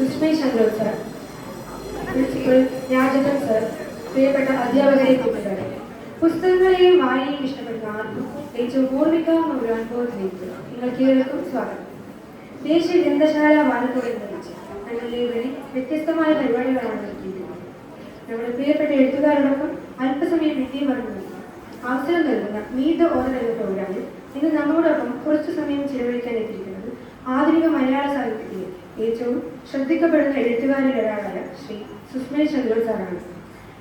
സുഷ്മി Shankar sir, principal Rajan sir, പ്രിയപ്പെട്ട അധ്യാപകരെ കൂട്ടുകാരെ, പുസ്തകങ്ങളെയും വായനയും ഇഷ്ടപ്പെടുന്ന ആർക്കും ഏറ്റവും ഓർമ്മിക്കാവുന്ന ഒരു അനുഭവത്തിലേക്ക് നിങ്ങൾക്ക് ഏവർക്കും സ്വാഗതം. ദേശീയ ഗ്രന്ഥശാല വാരത്തോടനുബന്ധിച്ച് ഞങ്ങൾ ലൈബ്രറി വ്യത്യസ്തമായ പരിപാടികളാണ് നടത്തിയിരിക്കുന്നത്. നമ്മുടെ പ്രിയപ്പെട്ട എഴുത്തുകാരോടൊപ്പം അല്പസമയം വിദ്യ പറഞ്ഞു അവസരം നൽകുന്ന മീറ്റ് ദ ഓതർ എന്ന പ്രോഗ്രാമിൽ ഇന്ന് നമ്മളോടൊപ്പം കുറച്ചു സമയം ചിലവഴിക്കാൻ എത്തിയിരിക്കുന്നത് ആധുനിക മലയാള സാഹിത്യത്തിലെ ഏറ്റവും ശ്രദ്ധിക്കപ്പെടുന്ന എഴുത്തുകാരിൽ ഒരാളായ ശ്രീ സുസ്മേ ചന്ദ്ര സാറാണ്.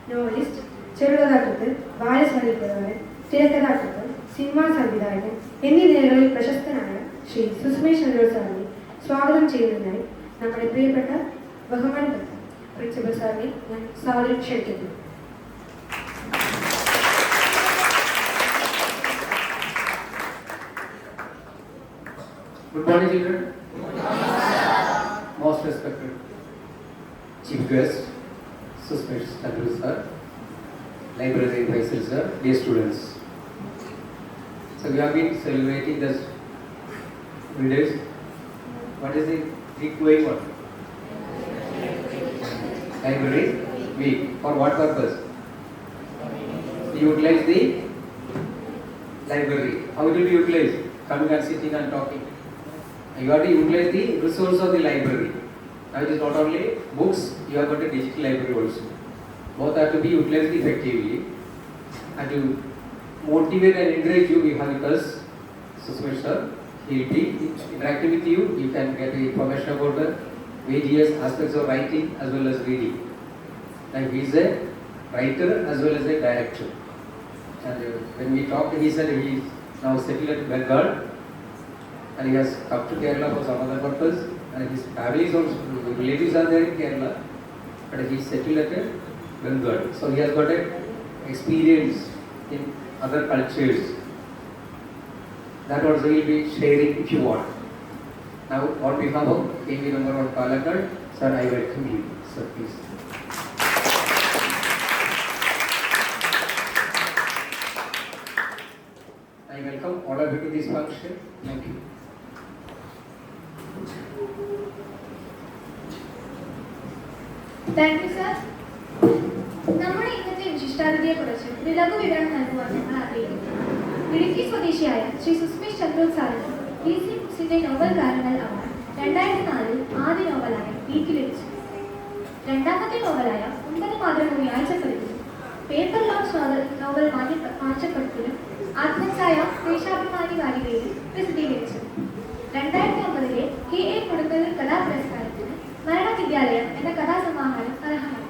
നോവലിസ്റ്റ്, ചെറുകഥാകൃത്ത്, ബാലസാഹിത്യകാരൻ, തിരക്കഥാകൃത്ത്, സിനിമാ സംവിധായകൻ എന്നീ നിലകളിൽ പ്രശസ്തനായ ശ്രീ സുസ്മേ ചന്ദ്ര സാറിനെ സ്വാഗതം ചെയ്യുന്നതിനായി നമ്മുടെ പ്രിയപ്പെട്ട ബഹുമാനപ്പെട്ട പ്രിൻസിപ്പൽ സാറിനെ ഞാൻ സാദരം ക്ഷണിക്കുന്നു. Good morning, children. Most respected Chief Guest, Sushma Chandru sir, Library Advisor sir, dear students. So we have been celebrating this days. What is the week going on? Library week. For what purpose? To utilize the library. How will you utilize? Coming and sitting and talking. You have to utilize the resource of the library. Now it is not only books, you have got a digital library also. Both have to be utilized effectively. And to motivate and encourage you, we have with us Sushma sir. He will be interacting with you. You can get information about the various aspects of writing as well as reading. And he is a writer as well as a director. And when we talked, he said he is now settled at Bengal. And he has come to Kerala for some other purpose, and his family is also, relatives are there in Kerala, but he is settled at Bengal. So he has got a experience in other cultures. That also he will be sharing if you want. Now on behalf of KV number 1 Palakkad, sir, I welcome you. Sir, please. I welcome all of you to this function. Thank you. Thank you sir. നമ്മുടെ ഇന്നത്തെ വിശിഷ്ടാതിഥിയെ കുറിച്ച് ഒരു ലഘു വിവരണം നൽകുവാൻ ഞങ്ങൾ ആഗ്രഹിക്കുന്നു. ഇടുക്കി സ്വദേശിയായ ശ്രീ സുസ്മി ചന്ദ്ര സാറിന് DC ബുക്സിന്റെ നോവൽ ഗാനങ്ങൾ അവാർഡ് 2004 ആദ്യ നോവലായ വീക്ക് ലഭിച്ചു. രണ്ടാമത്തെ നോവലായ 9 മാതൃഭൂമി ആഴ്ചപ്പതിപ്പിലും പേപ്പർ ലോഞ്ച് നോവൽ മാറ്റപ്പെടുത്തലും ആത്മഛായ ദേശാഭിമാനി വാരികയിൽ പ്രസിദ്ധീകരിച്ചു. 2009 KA കൊടുങ്ങല്ലൂർ കഥാപുരസ്കാരത്തിന് മരണവിദ്യാലയം എന്ന കഥാസമാഹാരം അർഹമായി.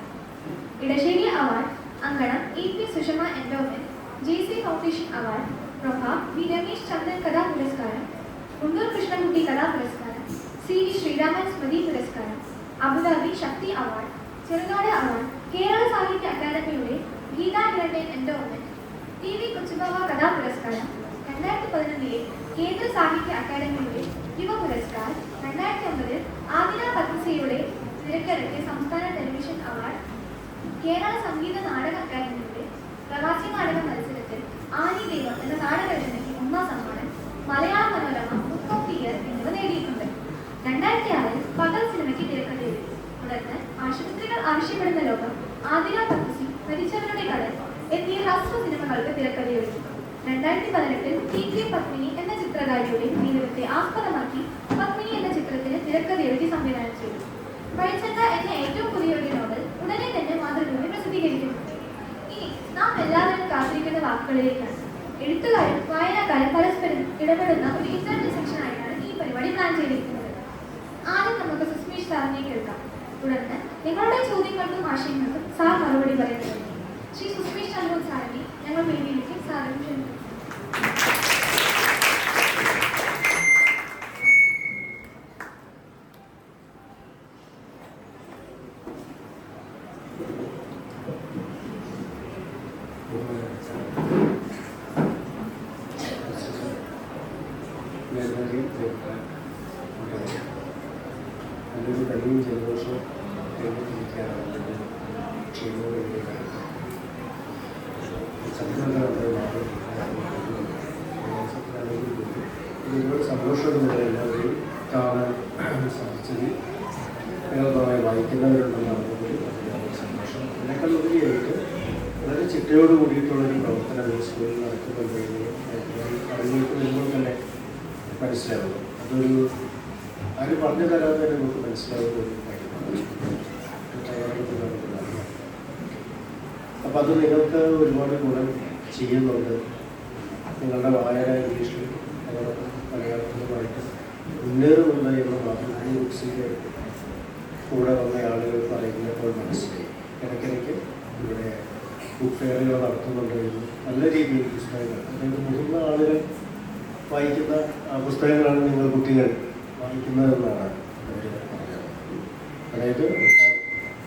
Edassery award, Ankanam EP Sushama endowment, GC foundation award, Prabha V Ramesh Chandran കഥാപുരസ്കാരം, കുണ്ടൂർ കൃഷ്ണൻകുട്ടി കഥാപുരസ്കാരം, CV ശ്രീരാമൻ സ്മൃതി പുരസ്കാരം, Abu Dhabi Sakthi award, Cherunad award, Kerala Sahitya അക്കാദമിയുടെ ഗീതാ ഹിരണ്യൻ എൻഡോമെന്റ്, TV കൊച്ചുബാവ കഥാപുരസ്കാരം, 2011 കേന്ദ്ര സാഹിത്യ അക്കാദമിയുടെ യുവ പുരസ്കാർ, 2009 ആദിന പത്മശ്രീയുടെ തിരക്കിറക്കിയ സംസ്ഥാന ടെലിവിഷൻ അവാർഡ്, കേരള സംഗീത നാടക അക്കാദമിയുടെ പ്രവാസി നാടക മത്സരത്തിൽ ആനി ദൈവം എന്ന നാടകരചനയ്ക്ക് 1ാം സമ്മാനം, Malayala Manorama book of the year എന്നിവ നേടിയിട്ടുണ്ട്. 2006 പകൽ സിനിമയ്ക്ക് തിരക്കഥ എഴുതി. തുടർന്ന് ആശുപത്രികൾ ആവശ്യപ്പെടുന്ന ലോകം, ആദിന പത്മശ്രീ, മരിച്ചവരുടെ കടൽ എന്നീ ഹ്രസ്വ സിനിമകൾക്ക് തിരക്കഥ എഴുതി. 2018 TK പത്മിനി എന്ന ചിത്രകാരിയുടെ ജീവിതത്തെ ആസ്പദമാക്കി പത്മിനി എന്ന ചിത്രത്തിന് തിരക്കഥ എഴുതി സംവിധാനം ചെയ്തു. പഴിച്ചണ്ട എന്ന ഏറ്റവും പുതിയൊരു നോവൽ ഉടനെ തന്നെ മാതൃഭൂമി പ്രസിദ്ധീകരിക്കുന്നുണ്ട്. ഇനി നാം എല്ലാവരും കാത്തിരിക്കുന്ന വാക്കുകളിലേക്കാണ്. എഴുത്തുകാരും വായനക്കാരും പരസ്പരം ഇടപെടുന്ന ഒരു ഇന്റർനെറ്റ് സെക്ഷനായിട്ടാണ് ഈ പരിപാടി പ്ലാൻ ചെയ്തിരിക്കുന്നത്. ആദ്യം നമുക്ക് സുസ്മി സാറിനെ കേൾക്കാം. തുടർന്ന് നിങ്ങളുടെ ചോദ്യങ്ങൾക്കും ആശയങ്ങൾക്കും സാർ മറുപടി പറയുന്നത്. ശ്രീ സുസ്മി ചന്ദ്ര സാറിനെ ഞങ്ങൾ വേദിയിലേക്ക് സ്വാഗതം ക്ഷണിക്കുന്നു. നല്ലൊരു കഴിവും ജലദോഷവും ഇരിക്കാറുണ്ട്. ക്ഷീണവും ഒരുപാട് സന്തോഷമുള്ള എല്ലാവരെയും കാണാൻ സാധിച്ചത്. നിങ്ങൾ നന്നായി വായിക്കുന്നവരുണ്ടെന്നാണ് വളരെ സന്തോഷം. അതിനേക്കാൾ ഉപരിയായിട്ട് വളരെ ചിട്ടയോട് കൂടിയിട്ടുള്ളൊരു പ്രവർത്തനം സ്കൂളിൽ നടക്കുന്നുണ്ടെങ്കിൽ അറിവുകൾക്ക് വരുമ്പോൾ തന്നെ മനസ്സിലാവുന്നു. അതൊരു ആര് പറഞ്ഞു തരാതെ നമുക്ക് മനസ്സിലാവുന്ന ഒരു കാര്യമാണ്. അപ്പോൾ അത് നിങ്ങൾക്ക് ഒരുപാട് ഗുണം ചെയ്യുന്നുണ്ട്. നിങ്ങളുടെ വായന ഇംഗ്ലീഷിലും അതോടൊപ്പം മലയാളത്തിലുമായിട്ട് മുന്നേറുന്നുണ്ട് എന്ന് മാത്രം ഈ ബുക്സിൻ്റെ കൂടെ വന്ന ആളുകൾ പറയുന്നപ്പോൾ മനസ്സിലായി. ഇടയ്ക്കിടയ്ക്ക് ഇവിടെ ബുക്ക് ഫെയറുകൾ നടത്തുന്നുണ്ട് എന്ന് നല്ല രീതിയിൽ പുസ്തകങ്ങൾ, അതായത് മുതിർന്ന ആളുകൾ വായിക്കുന്ന പുസ്തകങ്ങളാണ് നിങ്ങൾ കുട്ടികൾ വായിക്കുന്നതെന്നാണ് അവർ പറഞ്ഞത്. അതായത്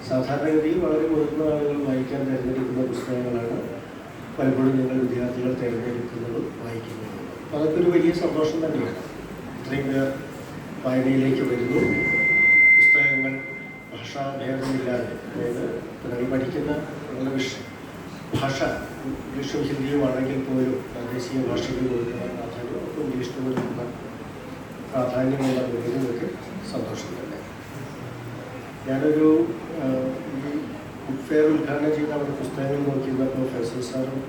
സാധാരണഗതിയിൽ വളരെ മുതിർന്ന ആളുകൾ വായിക്കാൻ തിരഞ്ഞെടുക്കുന്ന പുസ്തകങ്ങളാണ് പലപ്പോഴും നിങ്ങൾ വിദ്യാർത്ഥികൾ തിരഞ്ഞെടുക്കുന്നതും വായിക്കുന്നതും. അപ്പോൾ അതൊക്കെ ഒരു വലിയ സന്തോഷം തന്നെയാണ്. ഇത്രയും പേർ വായനയിലേക്ക് വരുന്നു. പുസ്തകങ്ങൾ ഭാഷാഭേദമില്ലാതെ, അതായത് നിങ്ങൾ പഠിക്കുന്ന നിങ്ങളുടെ ഭാഷ ഇംഗ്ലീഷും ഹിന്ദിയും ആണെങ്കിൽ പോലും പ്രാദേശിക ഭാഷയ്ക്ക് കൊടുക്കുന്ന പ്രാധാന്യം, അപ്പോൾ ഇംഗ്ലീഷിന് കൊടുക്കുന്ന പ്രാധാന്യമുള്ള വരുന്നതൊക്കെ സന്തോഷം തന്നെ. ഞാനൊരു ഈ ബുക്ക് ഫെയർ ഉദ്ഘാടനം ചെയ്ത അവിടെ പുസ്തകങ്ങൾ നോക്കിയിരുന്നപ്പോൾ ഫൈസൽ സാറും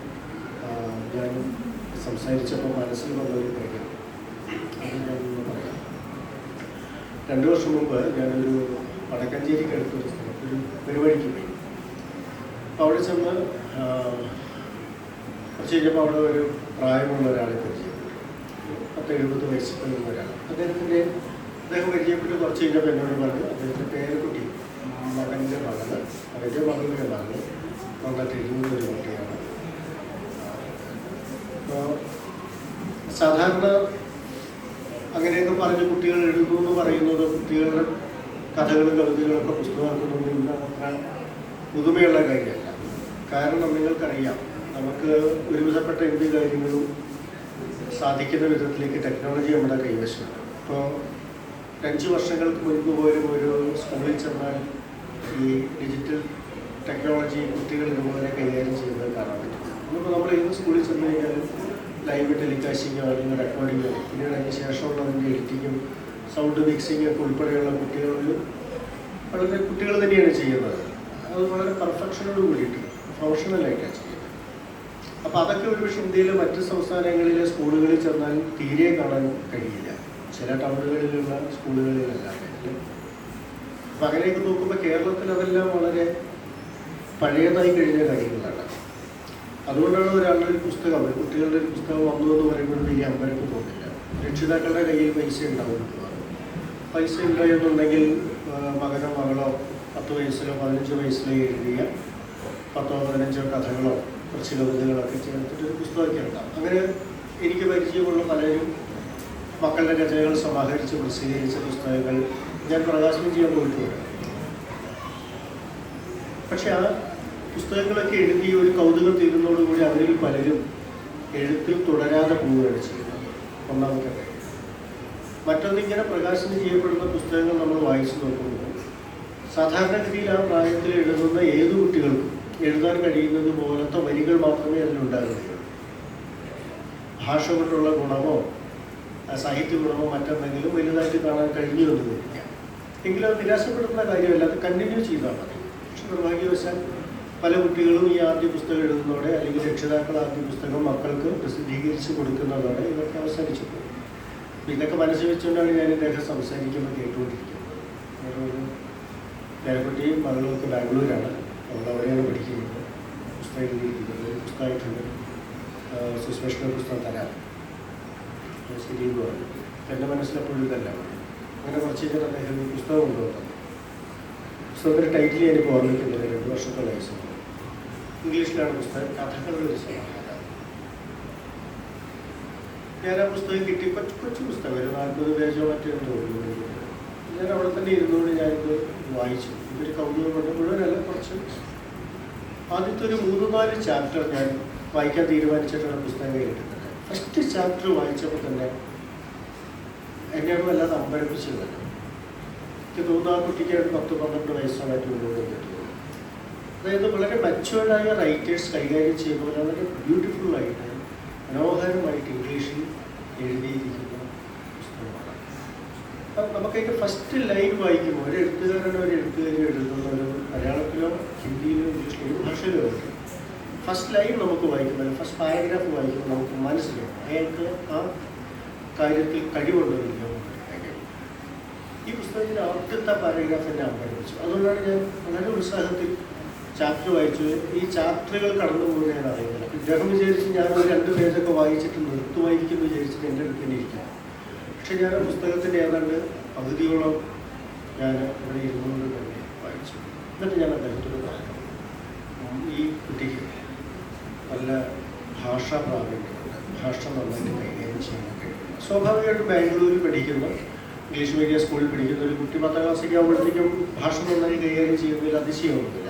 ഞാനും സംസാരിച്ചപ്പോൾ മനസ്സിൽ വന്നൊരു കാര്യം അത് ഞാനൊന്ന് പറയാം. 2 വർഷം മുമ്പ് ഞാനൊരു വടക്കഞ്ചേരിക്ക് അടുത്തൊരു സ്ഥലത്ത് ഒരു പരിപാടിക്ക് പോയി. അപ്പോൾ അവിടെ ചെന്ന് കുറച്ച് കഴിഞ്ഞപ്പോൾ അവിടെ ഒരു പ്രായമുള്ള ഒരാളെ പരിചയപ്പെട്ടു. 70 വയസ്സിൽ കഴിയുന്ന ഒരാൾ. അദ്ദേഹം പരിചയപ്പെട്ട് കുറച്ച് കഴിഞ്ഞപ്പോൾ എന്നോട് പറഞ്ഞു അദ്ദേഹത്തിൻ്റെ പേരക്കുട്ടി മകൻ്റെ മകള്, അവരുടെ മകളുടെ മകള് നന്നായിട്ട് എഴുതുന്ന ഒരു കുട്ടിയാണ്. അപ്പോൾ സാധാരണ അങ്ങനെയൊക്കെ പറഞ്ഞ് കുട്ടികൾ എഴുതുന്നു എന്ന് പറയുന്നത് കുട്ടികളുടെ കഥകളും കവിതകളൊക്കെ പുസ്തകമാക്കുന്നതൊന്നും ഇന്ന് അത്ര പുതുമയുള്ള കാര്യമല്ല. കാരണം നിങ്ങൾക്കറിയാം, നമുക്ക് ഒരുവിധപ്പെട്ട എന്ത് കാര്യങ്ങളും സാധിക്കുന്ന വിധത്തിലേക്ക് ടെക്നോളജി നമ്മുടെ കൈവശമുണ്ട്. ഇപ്പോൾ 5 വർഷങ്ങൾക്ക് മുൻപ് പോലും ഒരു സ്കൂളിൽ ചെന്നാൽ ഈ ഡിജിറ്റൽ ടെക്നോളജി കുട്ടികൾ ഇതുപോലെ കൈകാര്യം ചെയ്യുന്നത് കാണാൻ പറ്റും. ഇന്നിപ്പോൾ നമ്മൾ ഏത് സ്കൂളിൽ ചെന്ന് കഴിഞ്ഞാലും ലൈവ് ടെലികാസ്റ്റിങ്ങോ അല്ലെങ്കിൽ റെക്കോർഡിങ്ങോ പിന്നീട് അതിന് ശേഷമുള്ളതിൻ്റെ എഡിറ്റിങ്ങും സൗണ്ട് മിക്സിങ് ഒക്കെ ഉൾപ്പെടെയുള്ള വളരെ കുട്ടികൾ തന്നെയാണ് ചെയ്യുന്നത്. അത് വളരെ പെർഫെക്ഷനോട് കൂടിയിട്ട് പ്രൊഫഷണലായിട്ടാണ് ചെയ്യുന്നത്. അപ്പോൾ അതൊക്കെ ഒരുപക്ഷെ ഇന്ത്യയിലെ മറ്റ് സംസ്ഥാനങ്ങളിലെ സ്കൂളുകളിൽ ചെന്നാൽ തീരെ കാണാൻ കഴിയില്ല. ചില ടൗണുകളിലുള്ള സ്കൂളുകളിലല്ലാതെ. അപ്പം അങ്ങനെയൊക്കെ നോക്കുമ്പോൾ കേരളത്തിൽ അതെല്ലാം വളരെ പഴയതായി കഴിഞ്ഞ കാര്യങ്ങളാണ്. അതുകൊണ്ടാണ് ഒരാളുടെ ഒരു പുസ്തകം, കുട്ടികളുടെ ഒരു പുസ്തകം വന്നു എന്ന് പറയുമ്പോൾ വലിയ അമ്പരപ്പ് തോന്നില്ല. രക്ഷിതാക്കളുടെ കയ്യിൽ പൈസ ഉണ്ടാവും. പൈസ ഉണ്ടായെന്നുണ്ടെങ്കിൽ മകനോ മകളോ 10 വയസ്സിലോ 15 വയസ്സിലോ എഴുതിയ 10 15 കഥകളോ കുറച്ച് കവിതകളൊക്കെ ചേർത്തിട്ടൊരു പുസ്തകമൊക്കെ ഉണ്ടാകും. അങ്ങനെ എനിക്ക് പരിചയമുള്ള പലരും മക്കളുടെ രചനകൾ സമാഹരിച്ച് പ്രസിദ്ധീകരിച്ച പുസ്തകങ്ങൾ ഞാൻ പ്രകാശനം ചെയ്യാൻ പോയിട്ടുണ്ട്. പക്ഷെ ആ പുസ്തകങ്ങളൊക്കെ എഴുതി ഒരു കൗതുകം തീരുന്നതോടുകൂടി അവരിൽ പലരും എഴുത്തിൽ തുടരാതെ പോവുകയാണ് ചെയ്യുന്നത്. ഒന്നാമത്തെ കാര്യം. മറ്റൊന്ന്, ഇങ്ങനെ പ്രകാശനം ചെയ്യപ്പെടുന്ന പുസ്തകങ്ങൾ നമ്മൾ വായിച്ചു നോക്കുമ്പോൾ സാധാരണഗതിയിൽ ആ പ്രായത്തിൽ എഴുതുന്ന ഏത് കുട്ടികൾക്കും എഴുതാൻ കഴിയുന്നത് പോലത്തെ വരികൾ മാത്രമേ അതിലുണ്ടാകുകയുള്ളൂ. ഭാഷ കൊണ്ടുള്ള ഗുണമോ സാഹിത്യ ഗുണമോ മറ്റെന്തെങ്കിലും വലുതായിട്ട് കാണാൻ കഴിഞ്ഞു എന്ന് വരില്ല. എങ്കിലും അത് നിരാശപ്പെടുത്തുന്ന കാര്യമല്ല, അത് കണ്ടിന്യൂ ചെയ്താൽ മതി. പക്ഷെ നിർഭാഗ്യവശാൽ പല കുട്ടികളും ഈ ആദ്യ പുസ്തകം എഴുതുന്നതോടെ അല്ലെങ്കിൽ രക്ഷിതാക്കൾ ആദ്യ പുസ്തകം മക്കൾക്ക് പ്രസിദ്ധീകരിച്ച് കൊടുക്കുന്നതോടെ ഇതൊക്കെ അവസാനിച്ചു പോകും. ഇതൊക്കെ മനസ്സിൽ വെച്ചുകൊണ്ടാണ് ഞാൻ ഇതൊക്കെ സംസാരിക്കുമ്പോൾ കേട്ടുകൊണ്ടിരിക്കുന്നത്. ഒരു പേരക്കുട്ടിയും മകളൊക്കെ ബാംഗ്ലൂരാണ്. അവൾ അവിടെയാണ് പഠിക്കുന്നത്. പുസ്തകം എഴുതിയിരിക്കുന്നത് പുസ്തകമായിട്ടുണ്ട്. സുസ്പെഷ്യൽ പുസ്തകം തരാം ശരി എന്ന് പറഞ്ഞു. എൻ്റെ മനസ്സിലെപ്പോഴും ഇതല്ല. അങ്ങനെ കുറച്ച് കഴിഞ്ഞാൽ അദ്ദേഹം ഈ പുസ്തകം കൊണ്ടുവന്നു. പുസ്തകത്തിൻ്റെ ടൈറ്റിൽ എനിക്ക് ഓർമ്മിക്കുന്നില്ല. 2 വർഷത്തെ വയസ്സ്. ഇംഗ്ലീഷിലാണ് പുസ്തകം. കഥകളുടെ ഒരു സമാഹാരം. ഞാൻ ആ പുസ്തകം കിട്ടി. കൊച്ചു പുസ്തകം, ഒരു 40 പേജോ മറ്റോ തോന്നുന്നു. ഞാൻ അവിടെ തന്നെ ഇരുന്നുകൊണ്ട് ഞാനിത് വായിച്ചു. ഇതൊരു കൗതുകം കൊണ്ട് മുഴുവനല്ല, കുറച്ച് ആദ്യത്തെ ഒരു 3-4 ചാപ്റ്റർ ഞാൻ വായിക്കാൻ തീരുമാനിച്ചിട്ടുള്ള പുസ്തകം കേട്ടിട്ടുണ്ട്. ഫസ്റ്റ് ചാപ്റ്റർ വായിച്ചപ്പോൾ തന്നെ എന്നെ വല്ലാതെ അമ്പരപ്പിച്ചത്. എനിക്ക് തോന്നുന്നു ആ കുട്ടിക്ക് 10-12 വയസ്സായിട്ട് മുന്നോട്ട് കിട്ടുന്നത്. അതായത് വളരെ മച്ചുവേർഡായ റൈറ്റേഴ്സ് കൈകാര്യം ചെയ്യുന്ന വളരെ ബ്യൂട്ടിഫുള്ളായിട്ട് മനോഹരമായിട്ട് ഇംഗ്ലീഷിൽ എഴുതിയിരിക്കുന്ന പുസ്തകമാണ്. അപ്പം നമുക്കതിൻ്റെ ഫസ്റ്റ് ലൈൻ വായിക്കുമ്പോൾ ഒരു എഴുത്തുകാരി എഴുതുന്ന ഒരു മലയാളത്തിലോ ഹിന്ദിയിലോ ഇംഗ്ലീഷിലോ ഏത് ഭാഷയിലോ ആയിട്ട് ഫസ്റ്റ് ലൈൻ നമുക്ക് വായിക്കുമ്പോൾ ഫസ്റ്റ് പാരഗ്രാഫ് വായിക്കുമ്പോൾ നമുക്ക് മനസ്സിലാവും അയാൾക്ക് ആ കാര്യത്തിൽ കഴിവുണ്ടോ. ഈ പുസ്തകത്തിൻ്റെ ആദ്യത്തെ പാരഗ്രാഫ് എന്നെ അവതരിപ്പിച്ചു. അതുകൊണ്ടാണ് ഞാൻ വളരെ ഉത്സാഹത്തിൽ ചാപ്റ്റർ വായിച്ചു. ഈ ചാപ്റ്ററുകൾ കടന്നു പോകുന്നത് ഞാൻ അറിയുന്നില്ല. ഇദ്ദേഹം വിചാരിച്ച് ഞാൻ ഒരു 2 പേജൊക്കെ വായിച്ചിട്ട് നിർത്തുവായിരിക്കുന്നു വിചാരിച്ചിട്ട് എൻ്റെ അടുത്ത് തന്നെ ഇരിക്കാം. പക്ഷെ ഞാൻ ആ പുസ്തകത്തിൻ്റെ ഏതാണ്ട് പകുതിയോളം ഞാൻ ഇവിടെ ഇരുന്നുകൊണ്ട് തന്നെ വായിച്ചു. എന്നിട്ട് ഞാൻ അദ്ദേഹത്തോട് പറഞ്ഞു, ഈ കുട്ടിക്ക് നല്ല ഭാഷാ പ്രാവീണ്യമുണ്ട്, ഭാഷ നന്നായിട്ട് കൈകാര്യം ചെയ്യാൻ കഴിയുന്നു. സ്വാഭാവികമായിട്ടും ബാംഗ്ലൂരിൽ പഠിക്കുന്ന ഇംഗ്ലീഷ് മീഡിയം സ്കൂളിൽ പഠിക്കുന്ന ഒരു കുട്ടി 10ാം ക്ലാസ്സിലേക്ക് ആകുമ്പോഴത്തേക്കും ഭാഷ നന്നായി കൈകാര്യം ചെയ്യുന്നതിൽ അതിശയമൊന്നുമില്ല.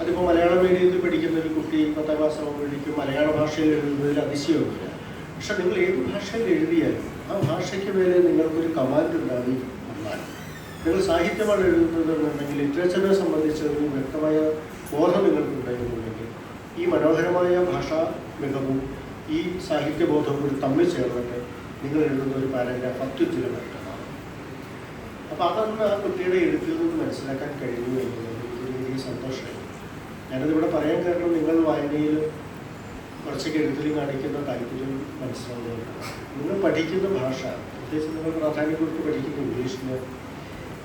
അതിപ്പോൾ മലയാള മീഡിയത്തിൽ പഠിക്കുന്ന ഒരു കുട്ടി 10ാം ക്ലാസ് ആകുമ്പോഴേക്കും മലയാള ഭാഷയിൽ എഴുതുന്നതിൽ അതിശയമൊന്നുമില്ല. പക്ഷെ നിങ്ങൾ ഏത് ഭാഷയിൽ എഴുതിയാലും ആ ഭാഷയ്ക്ക് മേലെ നിങ്ങൾക്കൊരു കമാൻഡ് ഉണ്ടായി വന്നാൽ, നിങ്ങൾ സാഹിത്യമാണ് എഴുതുന്നതെന്നുണ്ടെങ്കിൽ ലിറ്ററേച്ചറിനെ സംബന്ധിച്ച് ഒരു വ്യക്തമായ ബോധം നിങ്ങൾക്കുണ്ടായിരുന്നുണ്ടെങ്കിൽ ഈ മനോഹരമായ ഭാഷാ മികവും ഈ സാഹിത്യബോധവും കൂടി തമ്മിൽ ചേർന്നിട്ട് നിങ്ങൾ എഴുതുന്ന ഒരു പാരഗ്രാഫ് അത്യുജ്വലമായിട്ടാണ്. അപ്പോൾ അതൊന്ന് ആ കുട്ടിയുടെ എഴുത്തിൽ നിന്ന് മനസ്സിലാക്കാൻ കഴിഞ്ഞു എന്നുള്ളത് എനിക്കൊരു വലിയ സന്തോഷമായി. ഞാനതിവിടെ പറയാൻ കാരണം നിങ്ങൾ വായനയിൽ കുറച്ചൊക്കെ എഴുത്തിലും കാണിക്കുന്ന താല്പര്യം മനസ്സിലാവുന്നതാണ്. നിങ്ങൾ പഠിക്കുന്ന ഭാഷ, പ്രത്യേകിച്ച് നിങ്ങൾ പ്രാധാന്യം കൊടുത്ത് പഠിക്കുന്ന ഇംഗ്ലീഷിന്